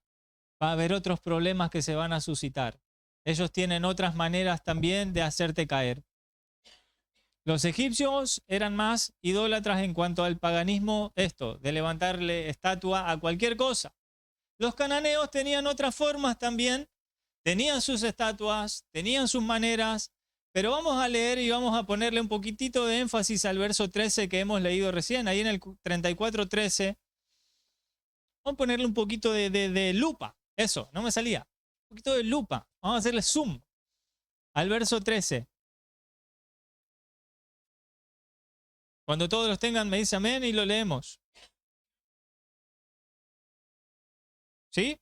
va a haber otros problemas que se van a suscitar. Ellos tienen otras maneras también de hacerte caer. Los egipcios eran más idólatras en cuanto al paganismo, esto, de levantarle estatua a cualquier cosa. Los cananeos tenían otras formas también, tenían sus estatuas, tenían sus maneras, pero vamos a leer y vamos a ponerle un poquitito de énfasis al verso 13 que hemos leído recién, ahí en el 34:13. Vamos a ponerle un poquito de lupa, eso, no me salía. Un poquito de lupa, vamos a hacerle zoom al verso 13. Cuando todos los tengan, me dice amén y lo leemos. ¿Sí?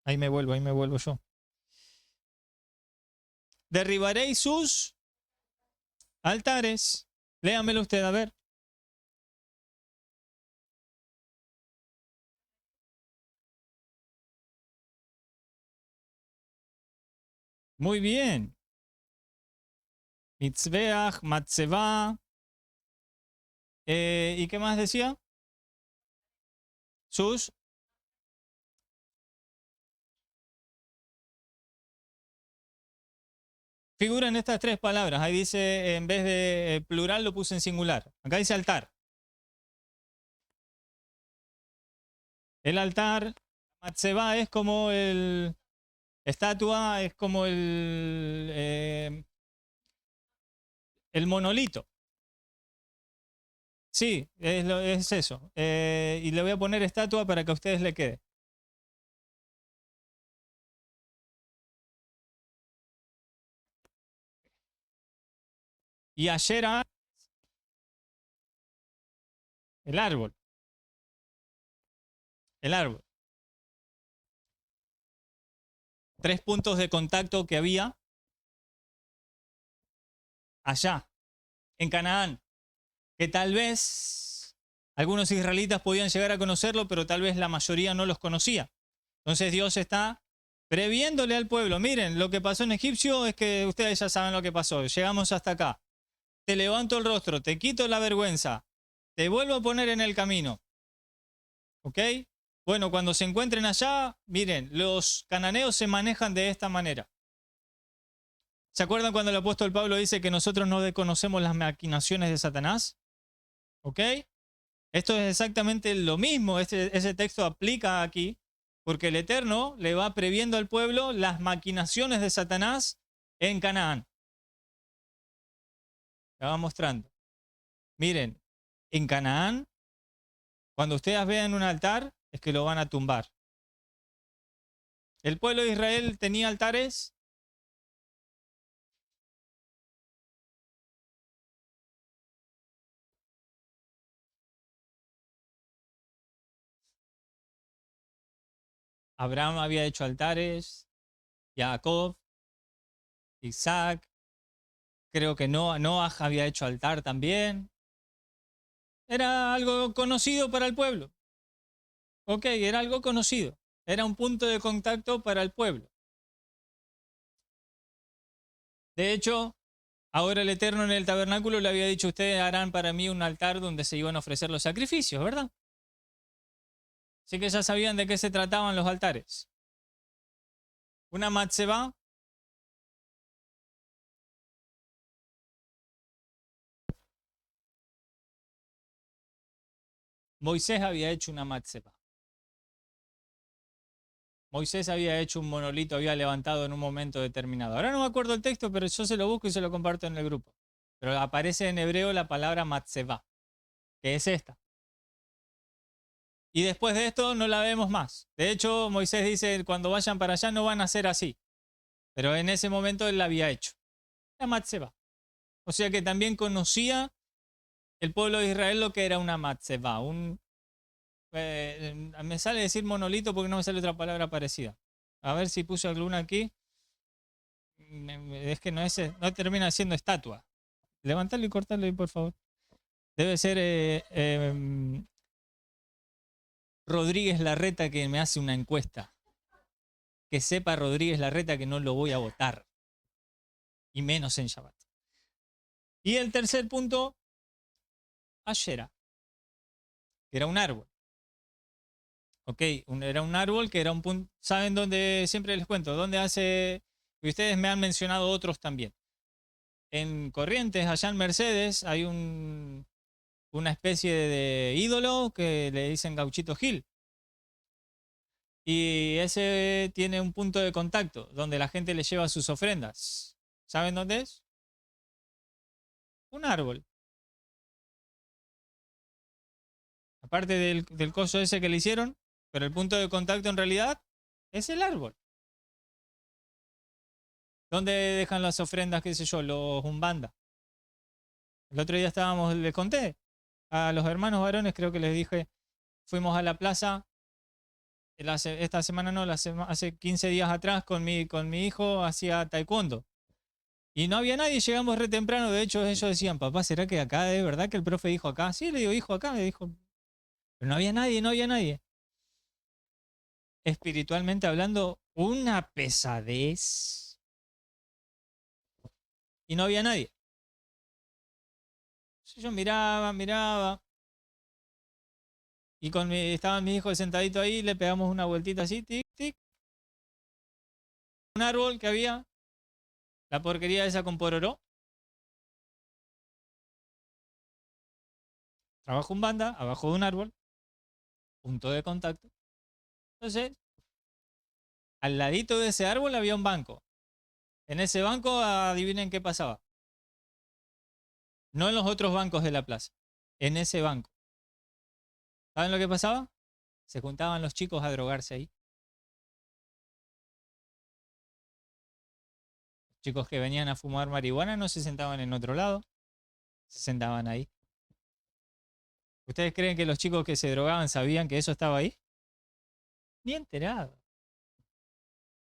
Ahí me vuelvo yo. Derribaréis sus altares. Léamelo usted, a ver. Muy bien. Mitzveach, Matzeva. ¿Y qué más decía? Sus. Figuran estas tres palabras. Ahí dice, en vez de plural, lo puse en singular. Acá dice altar. El altar, Matzeva es como el. Estatua es como el monolito. Sí, es eso. Y le voy a poner estatua para que a ustedes le quede. Y Ashera, el árbol. El árbol. 3 puntos de contacto que había allá, en Canaán, que tal vez algunos israelitas podían llegar a conocerlo, pero tal vez la mayoría no los conocía. Entonces Dios está previéndole al pueblo. Miren, lo que pasó en Egipcio es que ustedes ya saben lo que pasó. Llegamos hasta acá. Te levanto el rostro, te quito la vergüenza, te vuelvo a poner en el camino. ¿Ok? Bueno, cuando se encuentren allá, miren, los cananeos se manejan de esta manera. ¿Se acuerdan cuando el apóstol Pablo dice que nosotros no desconocemos las maquinaciones de Satanás? ¿Ok? Esto es exactamente lo mismo, ese texto aplica aquí, porque el Eterno le va previendo al pueblo las maquinaciones de Satanás en Canaán. La va mostrando. Miren, en Canaán, cuando ustedes vean un altar, es que lo van a tumbar. ¿El pueblo de Israel tenía altares? Abraham había hecho altares, Jacob, Isaac, creo que Noah había hecho altar también. Era algo conocido para el pueblo. Ok, era algo conocido. Era un punto de contacto para el pueblo. De hecho, ahora el Eterno en el tabernáculo le había dicho, ustedes harán para mí un altar donde se iban a ofrecer los sacrificios, ¿verdad? Así que ya sabían de qué se trataban los altares. Una matzeba. Moisés había hecho una matzeba. Moisés había hecho un monolito, había levantado en un momento determinado. Ahora no me acuerdo el texto, pero yo se lo busco y se lo comparto en el grupo. Pero aparece en hebreo la palabra matzeba, que es esta. Y después de esto no la vemos más. De hecho, Moisés dice, cuando vayan para allá no van a ser así. Pero en ese momento él la había hecho. La matzeba. O sea que también conocía el pueblo de Israel lo que era una matzeba. Me sale decir monolito porque no me sale otra palabra parecida. A ver si puse alguna aquí. Es que no termina siendo estatua. Levantalo y cortalo ahí, por favor. Debe ser Rodríguez Larreta que me hace una encuesta. Que sepa Rodríguez Larreta que no lo voy a votar. Y menos en Shabbat. Y el tercer punto, Ashera, que era un árbol. Ok, era un árbol que era un punto. ¿Saben dónde? Siempre les cuento, dónde hace. Y ustedes me han mencionado otros también. En Corrientes, allá en Mercedes, hay una especie de ídolo que le dicen Gauchito Gil. Y ese tiene un punto de contacto donde la gente le lleva sus ofrendas. ¿Saben dónde es? Un árbol. Aparte del coso ese que le hicieron, pero el punto de contacto en realidad es el árbol. ¿Dónde dejan las ofrendas, qué sé yo, los umbanda? El otro día les conté a los hermanos varones, creo que les dije, fuimos a la plaza, esta semana no, hace 15 días atrás con mi hijo hacía taekwondo. Y no había nadie, llegamos re temprano, de hecho ellos decían, papá, ¿será que acá es verdad que el profe dijo acá? Sí, le digo, hijo, acá, me dijo, pero no había nadie, no había nadie. Espiritualmente hablando, una pesadez. Y no había nadie. Yo miraba, miraba. Y estaban mis hijos sentaditos ahí, le pegamos una vueltita así, tic, tic. Un árbol que había, la porquería esa con pororó. Trabajo en banda, abajo de un árbol, punto de contacto. Entonces, al ladito de ese árbol había un banco. En ese banco, adivinen qué pasaba. No en los otros bancos de la plaza, en ese banco. ¿Saben lo que pasaba? Se juntaban los chicos a drogarse ahí. Los chicos que venían a fumar marihuana no se sentaban en otro lado, se sentaban ahí. ¿Ustedes creen que los chicos que se drogaban sabían que eso estaba ahí? Ni enterados.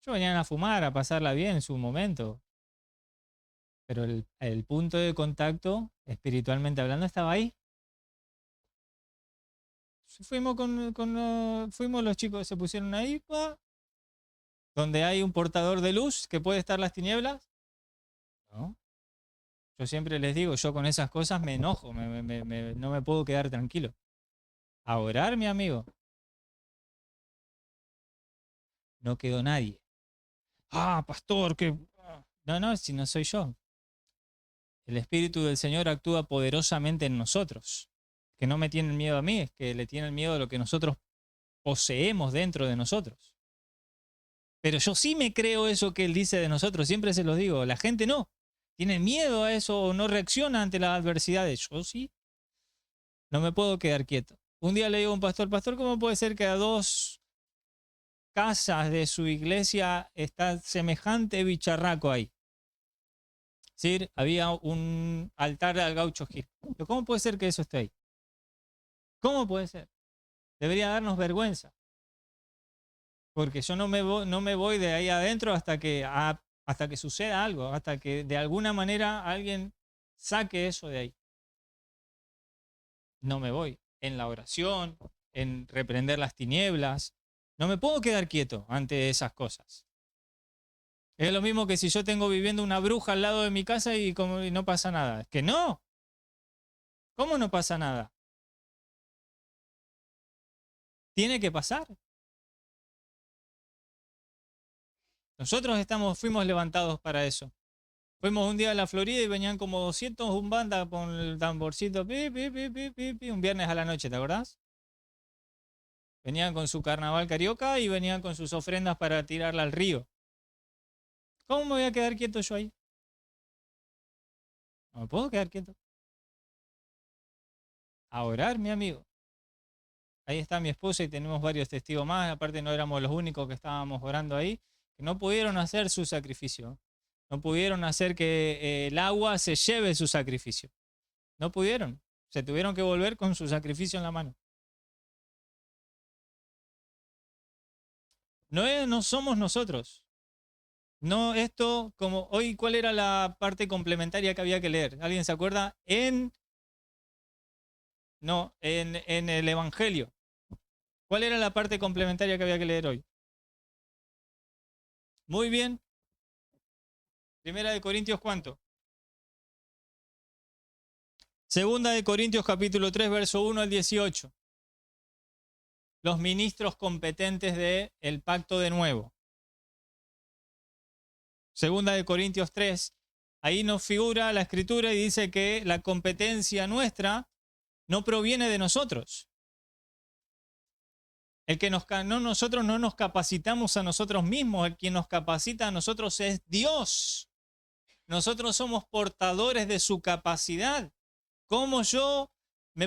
Ellos venían a fumar, a pasarla bien en su momento. Pero el punto de contacto, espiritualmente hablando, estaba ahí. Fuimos los chicos, se pusieron ahí, donde hay un portador de luz que puede estar las tinieblas. ¿No? Yo siempre les digo, yo con esas cosas me enojo, no me puedo quedar tranquilo. A orar, mi amigo. No quedó nadie. Ah, pastor, que... No, no, si no soy yo. El Espíritu del Señor actúa poderosamente en nosotros. Que no me tienen miedo a mí, es que le tienen miedo a lo que nosotros poseemos dentro de nosotros. Pero yo sí me creo eso que Él dice de nosotros, siempre se los digo. La gente no. Tiene miedo a eso o no reacciona ante las adversidades. Yo sí. No me puedo quedar quieto. Un día le digo a un pastor, pastor, ¿cómo puede ser que a 2 casas de su iglesia está semejante bicharraco ahí? ¿Sí? Había un altar al gaucho Gil. Pero ¿cómo puede ser que eso esté ahí? ¿Cómo puede ser? Debería darnos vergüenza. Porque yo no me voy de ahí adentro hasta que suceda algo, hasta que de alguna manera alguien saque eso de ahí. No me voy. En la oración, en reprender las tinieblas. No me puedo quedar quieto ante esas cosas. Es lo mismo que si yo tengo viviendo una bruja al lado de mi casa y no pasa nada. Es que no. ¿Cómo no pasa nada? Tiene que pasar. Nosotros fuimos levantados para eso. Fuimos un día a la Florida y venían como 200 banda con el tamborcito, pi, pi, pi, pi, pi, pi, un viernes a la noche, ¿te acordás? Venían con su carnaval carioca y venían con sus ofrendas para tirarla al río. ¿Cómo me voy a quedar quieto yo ahí? No me puedo quedar quieto. A orar, mi amigo. Ahí está mi esposa y tenemos varios testigos más. Aparte no éramos los únicos que estábamos orando ahí. Que no pudieron hacer su sacrificio. No pudieron hacer que el agua se lleve su sacrificio. No pudieron. Se tuvieron que volver con su sacrificio en la mano. No somos nosotros. No esto como hoy, ¿cuál era la parte complementaria que había que leer? ¿Alguien se acuerda? En el Evangelio. ¿Cuál era la parte complementaria que había que leer hoy? Muy bien. Primera de Corintios, ¿cuánto? Segunda de Corintios capítulo 3, verso 1 al 18. Los ministros competentes del pacto de nuevo. Segunda de Corintios 3, ahí nos figura la escritura y dice que la competencia nuestra no proviene de nosotros. Nosotros no nos capacitamos a nosotros mismos, el quien nos capacita a nosotros es Dios. Nosotros somos portadores de su capacidad. ¿Cómo yo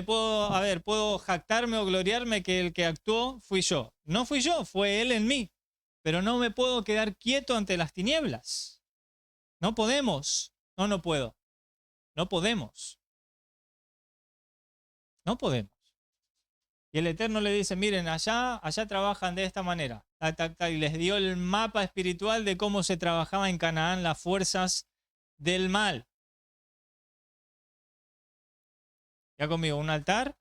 puedo jactarme o gloriarme que el que actuó fui yo? No fui yo, fue Él en mí. Pero no me puedo quedar quieto ante las tinieblas. No podemos. No puedo. No podemos. No podemos. Y el Eterno le dice, miren, allá trabajan de esta manera. Y les dio el mapa espiritual de cómo se trabajaba en Canaán las fuerzas del mal. Ya conmigo, un altar.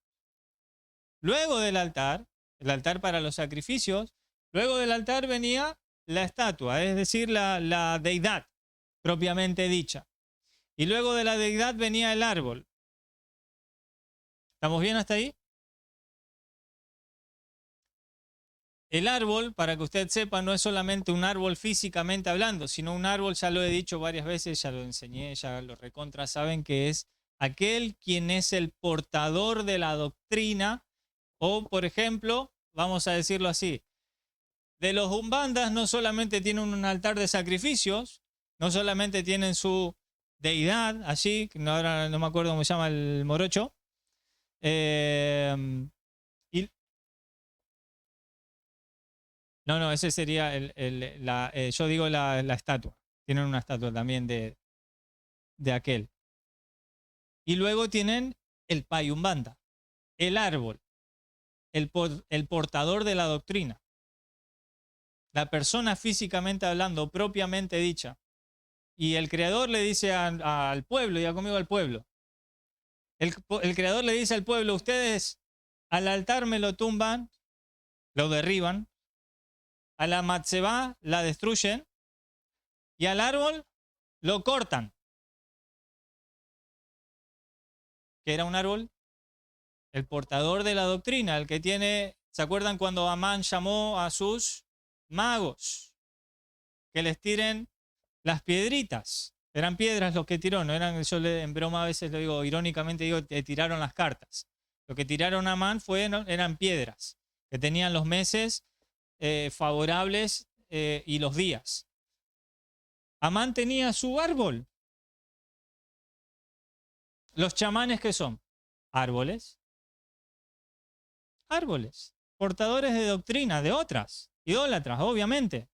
Luego del altar, el altar para los sacrificios, luego del altar venía la estatua, es decir, la deidad propiamente dicha. Y luego de la deidad venía el árbol. ¿Estamos bien hasta ahí? El árbol, para que usted sepa, no es solamente un árbol físicamente hablando, sino un árbol, ya lo he dicho varias veces, ya lo enseñé, ya lo recontra saben, que es aquel quien es el portador de la doctrina, o por ejemplo, vamos a decirlo así, de los umbandas no solamente tienen un altar de sacrificios, no solamente tienen su deidad allí, ahora no me acuerdo cómo se llama el morocho, y no, ese sería yo digo la estatua. Tienen una estatua también de aquel. Y luego tienen el payumbanda, el árbol, el portador de la doctrina. La persona físicamente hablando, propiamente dicha. Y el creador le dice al pueblo, ya conmigo al pueblo. El creador le dice al pueblo, ustedes al altar me lo tumban, lo derriban, a la matzebá la destruyen y al árbol lo cortan. ¿Qué era un árbol? El portador de la doctrina, el que tiene, ¿se acuerdan cuando Amán llamó a sus magos? Que les tiren las piedritas. Eran piedras los que tiró, no eran, en broma a veces lo digo, irónicamente digo, tiraron las cartas. Lo que tiraron a Amán eran piedras, que tenían los meses favorables y los días. Amán tenía su árbol. Los chamanes, ¿qué son? Árboles. Árboles. Portadores de doctrina, de otras. Idólatras, obviamente.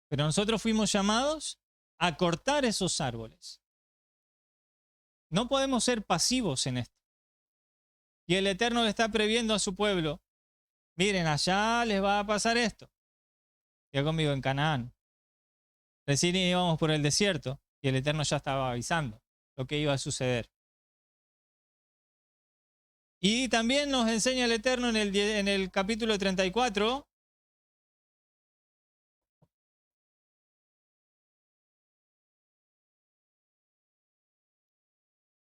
Pero nosotros fuimos llamados a cortar esos árboles. No podemos ser pasivos en esto. Y el Eterno le está previendo a su pueblo, miren, allá les va a pasar esto. Ya conmigo en Canaán. Recién íbamos por el desierto y el Eterno ya estaba avisando lo que iba a suceder. Y también nos enseña el Eterno en el capítulo 34.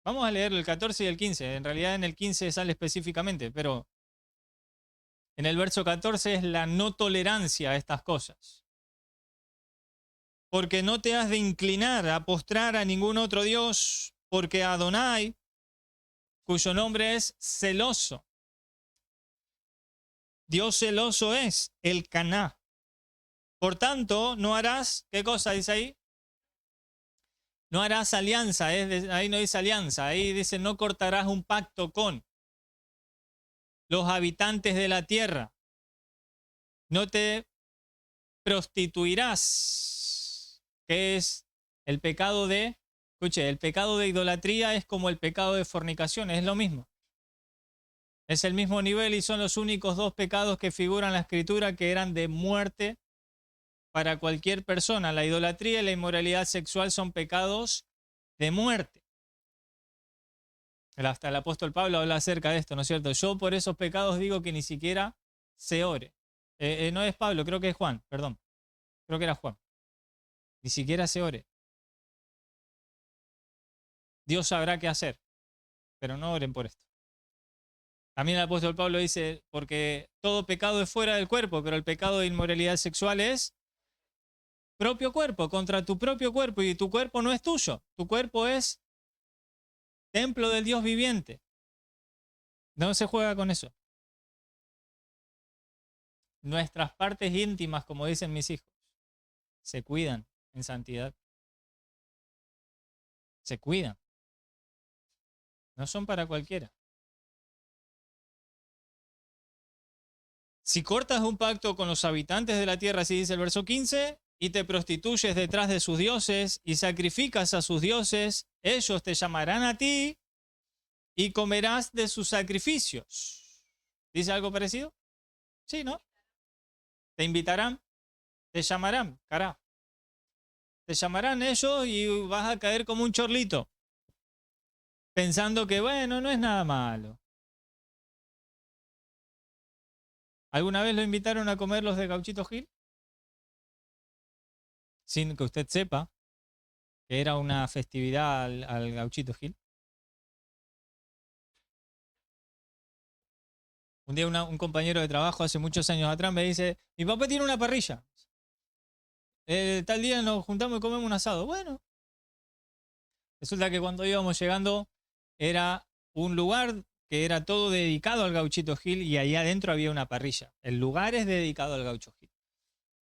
Vamos a leer el 14 y el 15. En realidad en el 15 sale específicamente, pero en el verso 14 es la no tolerancia a estas cosas. porque no te has de inclinar a postrar a ningún otro Dios, porque Adonai, cuyo nombre es celoso, Dios celoso es el Caná. Por tanto, no harás, ¿qué cosa dice ahí? No harás alianza, ahí no dice alianza, ahí dice no cortarás un pacto con los habitantes de la tierra. No te prostituirás, que es el pecado de, escuche, el pecado de idolatría es como el pecado de fornicación, es lo mismo. Es el mismo nivel y son los únicos dos pecados que figuran en la Escritura que eran de muerte para cualquier persona. La idolatría y la inmoralidad sexual son pecados de muerte. Hasta el apóstol Pablo habla acerca de esto, ¿no es cierto? Yo por esos pecados digo que ni siquiera se ore. No es Pablo, creo que es Juan, perdón. Creo que era Juan. Ni siquiera se ore. Dios sabrá qué hacer, pero no oren por esto. También el apóstol Pablo dice, porque todo pecado es fuera del cuerpo, pero el pecado de inmoralidad sexual es propio cuerpo, contra tu propio cuerpo, y tu cuerpo no es tuyo. Tu cuerpo es templo del Dios viviente. No se juega con eso. Nuestras partes íntimas, como dicen mis hijos, se cuidan en santidad. Se cuidan. No son para cualquiera. Si cortas un pacto con los habitantes de la tierra, así dice el verso 15, y te prostituyes detrás de sus dioses y sacrificas a sus dioses, ellos te llamarán a ti y comerás de sus sacrificios. ¿Dice algo parecido? Sí, ¿no? Te invitarán, te llamarán, cará. Te llamarán ellos y vas a caer como un chorlito, pensando que, bueno, no es nada malo. ¿Alguna vez lo invitaron a comer los de Gauchito Gil? Sin que usted sepa que era una festividad al Gauchito Gil. Un día un compañero de trabajo hace muchos años atrás me dice, mi papá tiene una parrilla. Tal día nos juntamos y comemos un asado. Bueno, resulta que cuando íbamos llegando era un lugar que era todo dedicado al Gauchito Gil y ahí adentro había una parrilla. El lugar es dedicado al Gaucho Gil.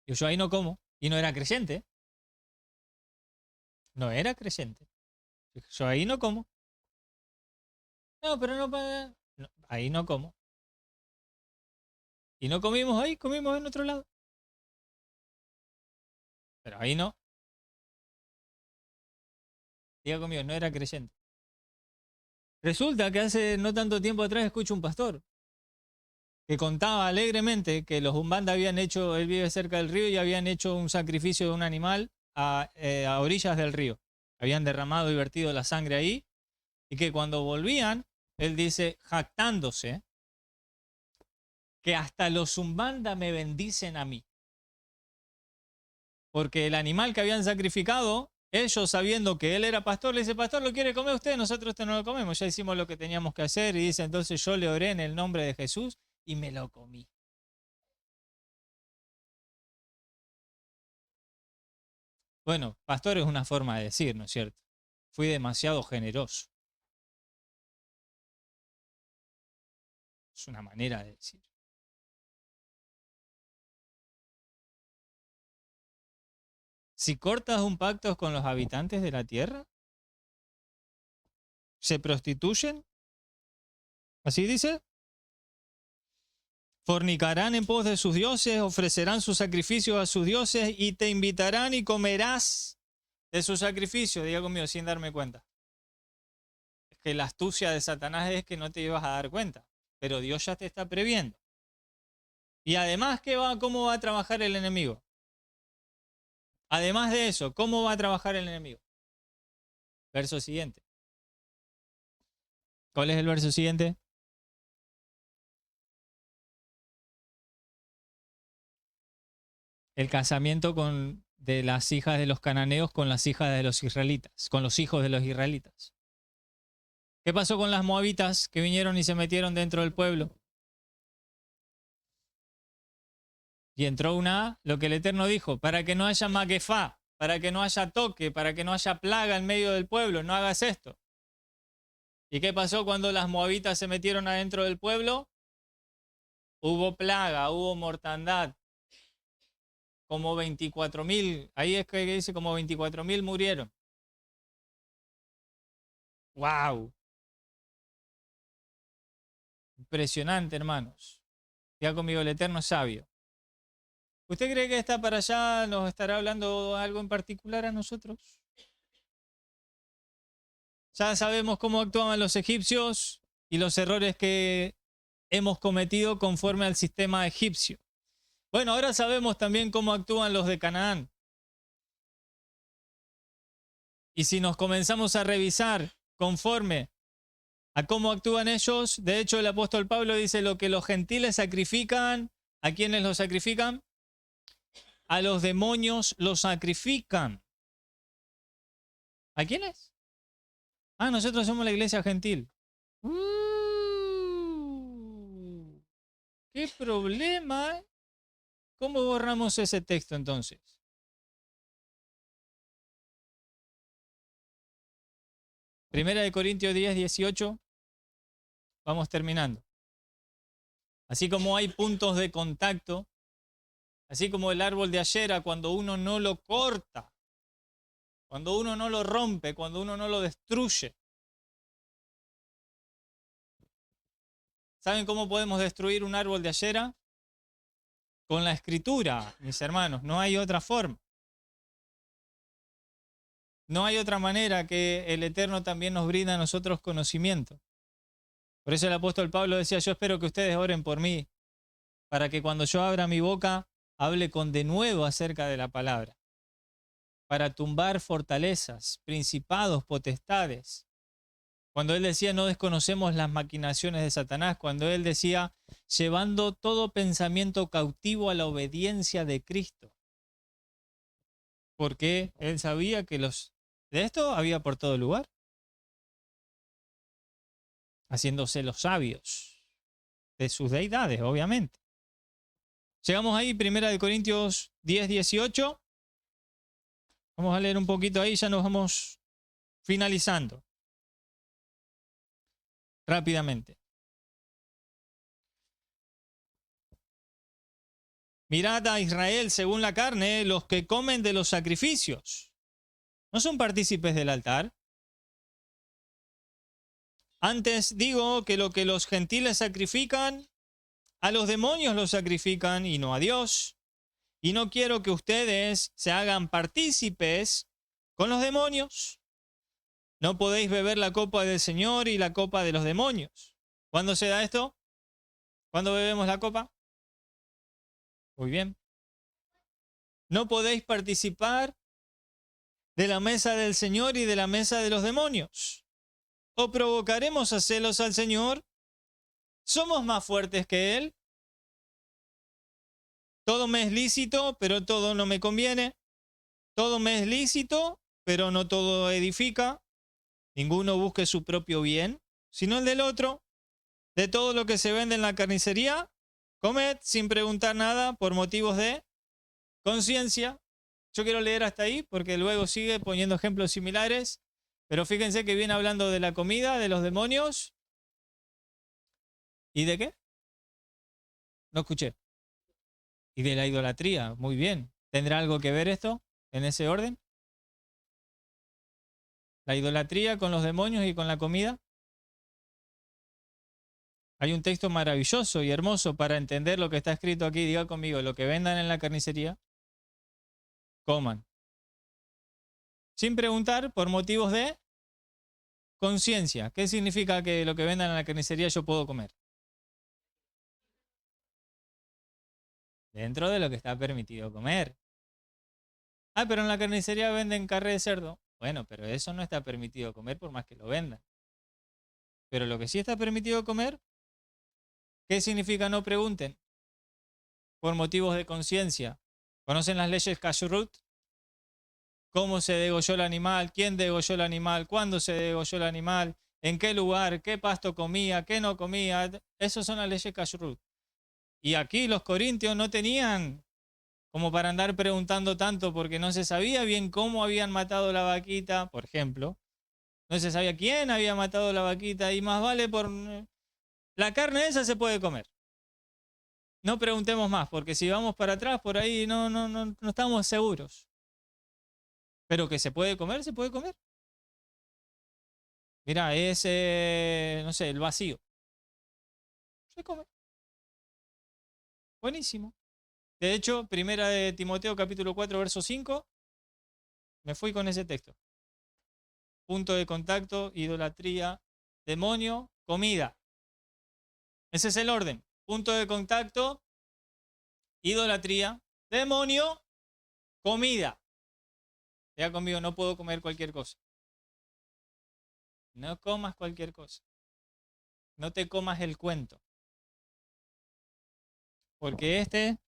Y yo ahí no como. Y no era creyente. No era creyente. Yo ahí no como. No, pero no, no, ahí no como. Y no comimos ahí, comimos en otro lado. Pero ahí no. Diga conmigo, no era creyente. Resulta que hace no tanto tiempo atrás escucho un pastor que contaba alegremente que los Umbanda habían hecho, él vive cerca del río y habían hecho un sacrificio de un animal a orillas del río. Habían derramado y vertido la sangre ahí y que cuando volvían, él dice, jactándose, que hasta los Umbanda me bendicen a mí. Porque el animal que habían sacrificado, ellos sabiendo que él era pastor, le dice, pastor, ¿lo quiere comer usted? Nosotros este no lo comemos, ya hicimos lo que teníamos que hacer. Y dice, entonces yo le oré en el nombre de Jesús y me lo comí. Bueno, pastor es una forma de decir, ¿no es cierto? Fui demasiado generoso. Es una manera de decir. Si cortas un pacto con los habitantes de la tierra, ¿se prostituyen? ¿Así dice? Fornicarán en pos de sus dioses, ofrecerán sus sacrificios a sus dioses y te invitarán y comerás de sus sacrificios. Diga conmigo, sin darme cuenta. Es que la astucia de Satanás es que no te ibas a dar cuenta, pero Dios ya te está previendo. Y además, ¿cómo va a trabajar el enemigo? Además de eso, ¿cómo va a trabajar el enemigo? Verso siguiente. ¿Cuál es el verso siguiente? El casamiento de las hijas de los cananeos con las hijas de los israelitas, con los hijos de los israelitas. ¿Qué pasó con las moabitas que vinieron y se metieron dentro del pueblo? Y entró lo que el Eterno dijo, para que no haya maguefá, para que no haya toque, para que no haya plaga en medio del pueblo, no hagas esto. ¿Y qué pasó cuando las moabitas se metieron adentro del pueblo? Hubo plaga, hubo mortandad. Como 24.000, ahí es que dice como 24.000 murieron. ¡Wow! Impresionante, hermanos. Diga conmigo, el Eterno es sabio. ¿Usted cree que está para allá nos estará hablando algo en particular a nosotros? Ya sabemos cómo actuaban los egipcios y los errores que hemos cometido conforme al sistema egipcio. Bueno, ahora sabemos también cómo actúan los de Canaán. Y si nos comenzamos a revisar conforme a cómo actúan ellos, de hecho el apóstol Pablo dice lo que los gentiles sacrifican, ¿a quiénes los sacrifican? A los demonios los sacrifican. ¿A quiénes? Ah, nosotros somos la iglesia gentil. ¡Qué problema! ¿Cómo borramos ese texto entonces? Primera de Corintios 10, 18. Vamos terminando. Así como hay puntos de contacto, así como el árbol de Ashera, cuando uno no lo corta, cuando uno no lo rompe, cuando uno no lo destruye. ¿Saben cómo podemos destruir un árbol de Ashera? Con la escritura, mis hermanos, no hay otra forma. No hay otra manera que el Eterno también nos brinda a nosotros conocimiento. Por eso el apóstol Pablo decía, yo espero que ustedes oren por mí, para que cuando yo abra mi boca, hable con denuedo acerca de la palabra, para tumbar fortalezas, principados, potestades. Cuando él decía, no desconocemos las maquinaciones de Satanás, cuando él decía, llevando todo pensamiento cautivo a la obediencia de Cristo. Porque él sabía que de esto había por todo lugar, haciéndose los sabios de sus deidades, obviamente. Llegamos ahí, 1 Corintios 10, 18. Vamos a leer un poquito ahí, ya nos vamos finalizando. Rápidamente. Mirad a Israel según la carne, los que comen de los sacrificios. ¿No son partícipes del altar? Antes digo que lo que los gentiles sacrifican, a los demonios los sacrifican y no a Dios. Y no quiero que ustedes se hagan partícipes con los demonios. No podéis beber la copa del Señor y la copa de los demonios. ¿Cuándo se da esto? ¿Cuándo bebemos la copa? Muy bien. No podéis participar de la mesa del Señor y de la mesa de los demonios. ¿O provocaremos a celos al Señor? ¿Somos más fuertes que Él? Todo me es lícito, pero todo no me conviene. Todo me es lícito, pero no todo edifica. Ninguno busque su propio bien, sino el del otro. De todo lo que se vende en la carnicería, comed sin preguntar nada por motivos de conciencia. Yo quiero leer hasta ahí porque luego sigue poniendo ejemplos similares. Pero fíjense que viene hablando de la comida, de los demonios. ¿Y de qué? No escuché. Y de la idolatría. Muy bien. ¿Tendrá algo que ver esto en ese orden? ¿La idolatría con los demonios y con la comida? Hay un texto maravilloso y hermoso para entender lo que está escrito aquí. Diga conmigo, lo que vendan en la carnicería, coman. Sin preguntar por motivos de conciencia. ¿Qué significa que lo que vendan en la carnicería yo puedo comer? Dentro de lo que está permitido comer. Ah, pero en la carnicería venden carne de cerdo. Bueno, pero eso no está permitido comer por más que lo vendan. Pero lo que sí está permitido comer, ¿qué significa no pregunten? Por motivos de conciencia. ¿Conocen las leyes Kashrut? ¿Cómo se degolló el animal? ¿Quién degolló el animal? ¿Cuándo se degolló el animal? ¿En qué lugar? ¿Qué pasto comía? ¿Qué no comía? Esas son las leyes Kashrut. Y aquí los corintios no tenían como para andar preguntando tanto, porque no se sabía bien cómo habían matado la vaquita, por ejemplo. No se sabía quién había matado la vaquita y más vale por... La carne esa se puede comer. No preguntemos más, porque si vamos para atrás, por ahí no estamos seguros. Pero que se puede comer, se puede comer. Mira, es, no sé, el vacío. Se come. Buenísimo. De hecho, primera de Timoteo capítulo 4, verso 5, me fui con ese texto. Punto de contacto, idolatría, demonio, comida. Ese es el orden. Punto de contacto, idolatría, demonio, comida. Ya conmigo, no puedo comer cualquier cosa. No comas cualquier cosa. No te comas el cuento. Porque este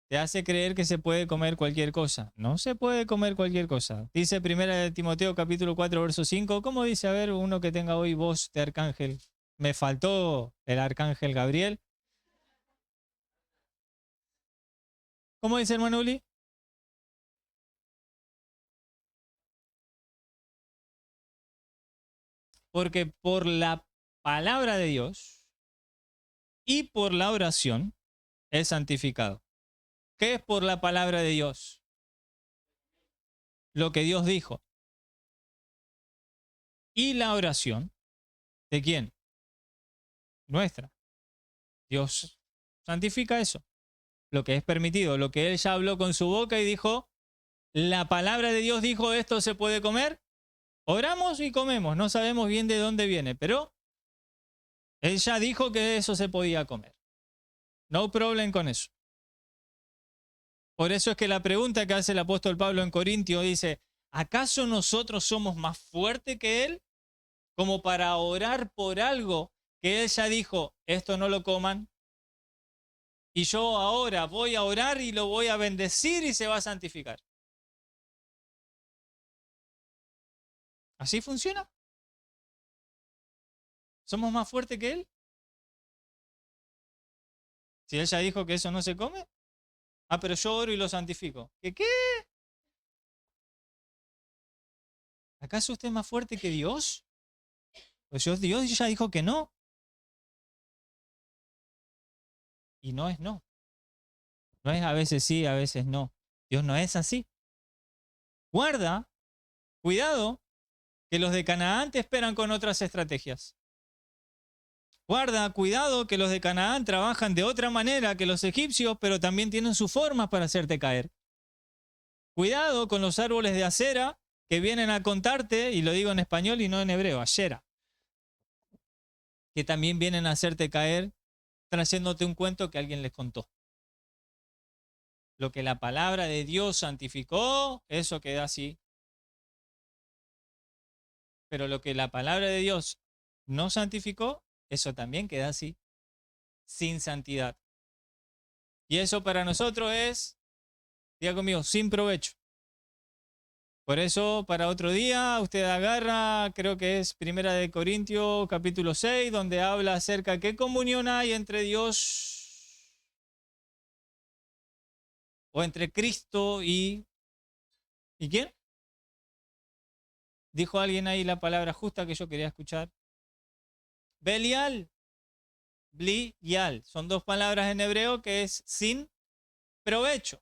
te hace creer que se puede comer cualquier cosa. No se puede comer cualquier cosa. Dice primera de Timoteo capítulo 4 verso 5. ¿Cómo dice? A ver, uno que tenga hoy voz de arcángel. Me faltó el arcángel Gabriel. ¿Cómo dice hermano Uli? Porque por la palabra de Dios y por la oración es santificado. ¿Qué es por la palabra de Dios? Lo que Dios dijo. Y la oración, ¿de quién? Nuestra. Dios santifica eso. Lo que es permitido, lo que Él ya habló con su boca y dijo, la palabra de Dios dijo esto se puede comer. Oramos y comemos. No sabemos bien de dónde viene, pero Él ya dijo que eso se podía comer. No problem con eso. Por eso es que la pregunta que hace el apóstol Pablo en Corintio dice, ¿acaso nosotros somos más fuertes que Él? Como para orar por algo que Él ya dijo, esto no lo coman. Y yo ahora voy a orar y lo voy a bendecir y se va a santificar. ¿Así funciona? ¿Somos más fuertes que Él? Si Él ya dijo que eso no se come. Ah, pero yo oro y lo santifico. ¿Qué? ¿Acaso usted es más fuerte que Dios? Pues Dios ya dijo que no. Y no es no. No es a veces sí, a veces no. Dios no es así. Guarda, cuidado, que los de Canaán te esperan con otras estrategias. Guarda, cuidado, que los de Canaán trabajan de otra manera que los egipcios, pero también tienen sus formas para hacerte caer. Cuidado con los árboles de acera que vienen a contarte, y lo digo en español y no en hebreo, ashera, que también vienen a hacerte caer trayéndote un cuento que alguien les contó. Lo que la palabra de Dios santificó, eso queda así. Pero lo que la palabra de Dios no santificó, eso también queda así, sin santidad. Y eso para nosotros es, diga conmigo, sin provecho. Por eso, para otro día, usted agarra, creo que es Primera de Corintios, capítulo 6, donde habla acerca de qué comunión hay entre Dios o entre Cristo y... ¿Y quién? Dijo alguien ahí la palabra justa que yo quería escuchar. Belial. Bli-yal. Son dos palabras en hebreo que es sin provecho.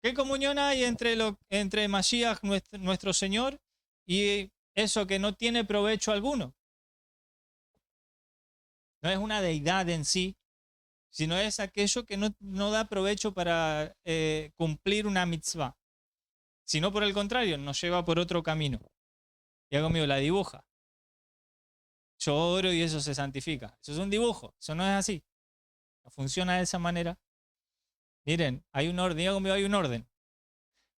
¿Qué comunión hay entre Mashiach, nuestro Señor, y eso que no tiene provecho alguno? No es una deidad en sí, sino es aquello que no da provecho para cumplir una mitzvah, sino por el contrario, nos lleva por otro camino. Y hago mío, la dibuja. Yo oro y eso se santifica. Eso es un dibujo, eso no es así. No funciona de esa manera. Miren, hay un orden, digo mío, hay un orden.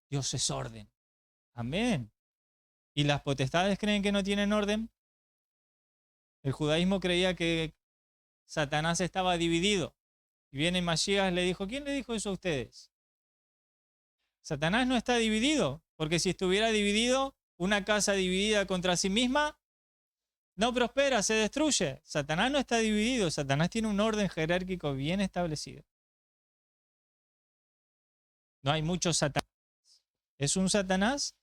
Dios es orden. Amén. ¿Y las potestades creen que no tienen orden? El judaísmo creía que Satanás estaba dividido. Y viene Mashiach y le dijo, ¿quién le dijo eso a ustedes? Satanás no está dividido, porque si estuviera dividido, una casa dividida contra sí misma no prospera, se destruye. Satanás no está dividido, Satanás tiene un orden jerárquico bien establecido. No hay muchos Satanás. Es un Satanás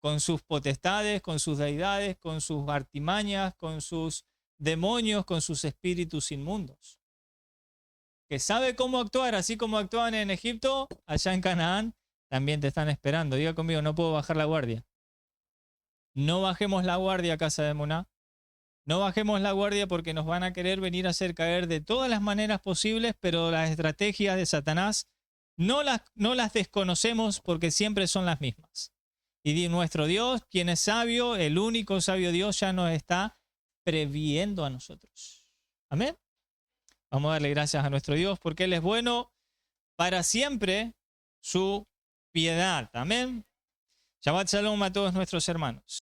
con sus potestades, con sus deidades, con sus artimañas, con sus demonios, con sus espíritus inmundos. Que sabe cómo actuar, así como actuaban en Egipto, allá en Canaán, también te están esperando. Diga conmigo, no puedo bajar la guardia. No bajemos la guardia, casa de Muná. No bajemos la guardia porque nos van a querer venir a hacer caer de todas las maneras posibles, pero las estrategias de Satanás no las desconocemos porque siempre son las mismas. Y nuestro Dios, quien es sabio, el único sabio Dios, ya nos está previendo a nosotros. Amén. Vamos a darle gracias a nuestro Dios porque Él es bueno para siempre su piedad. Amén. Shabbat Shalom a todos nuestros hermanos.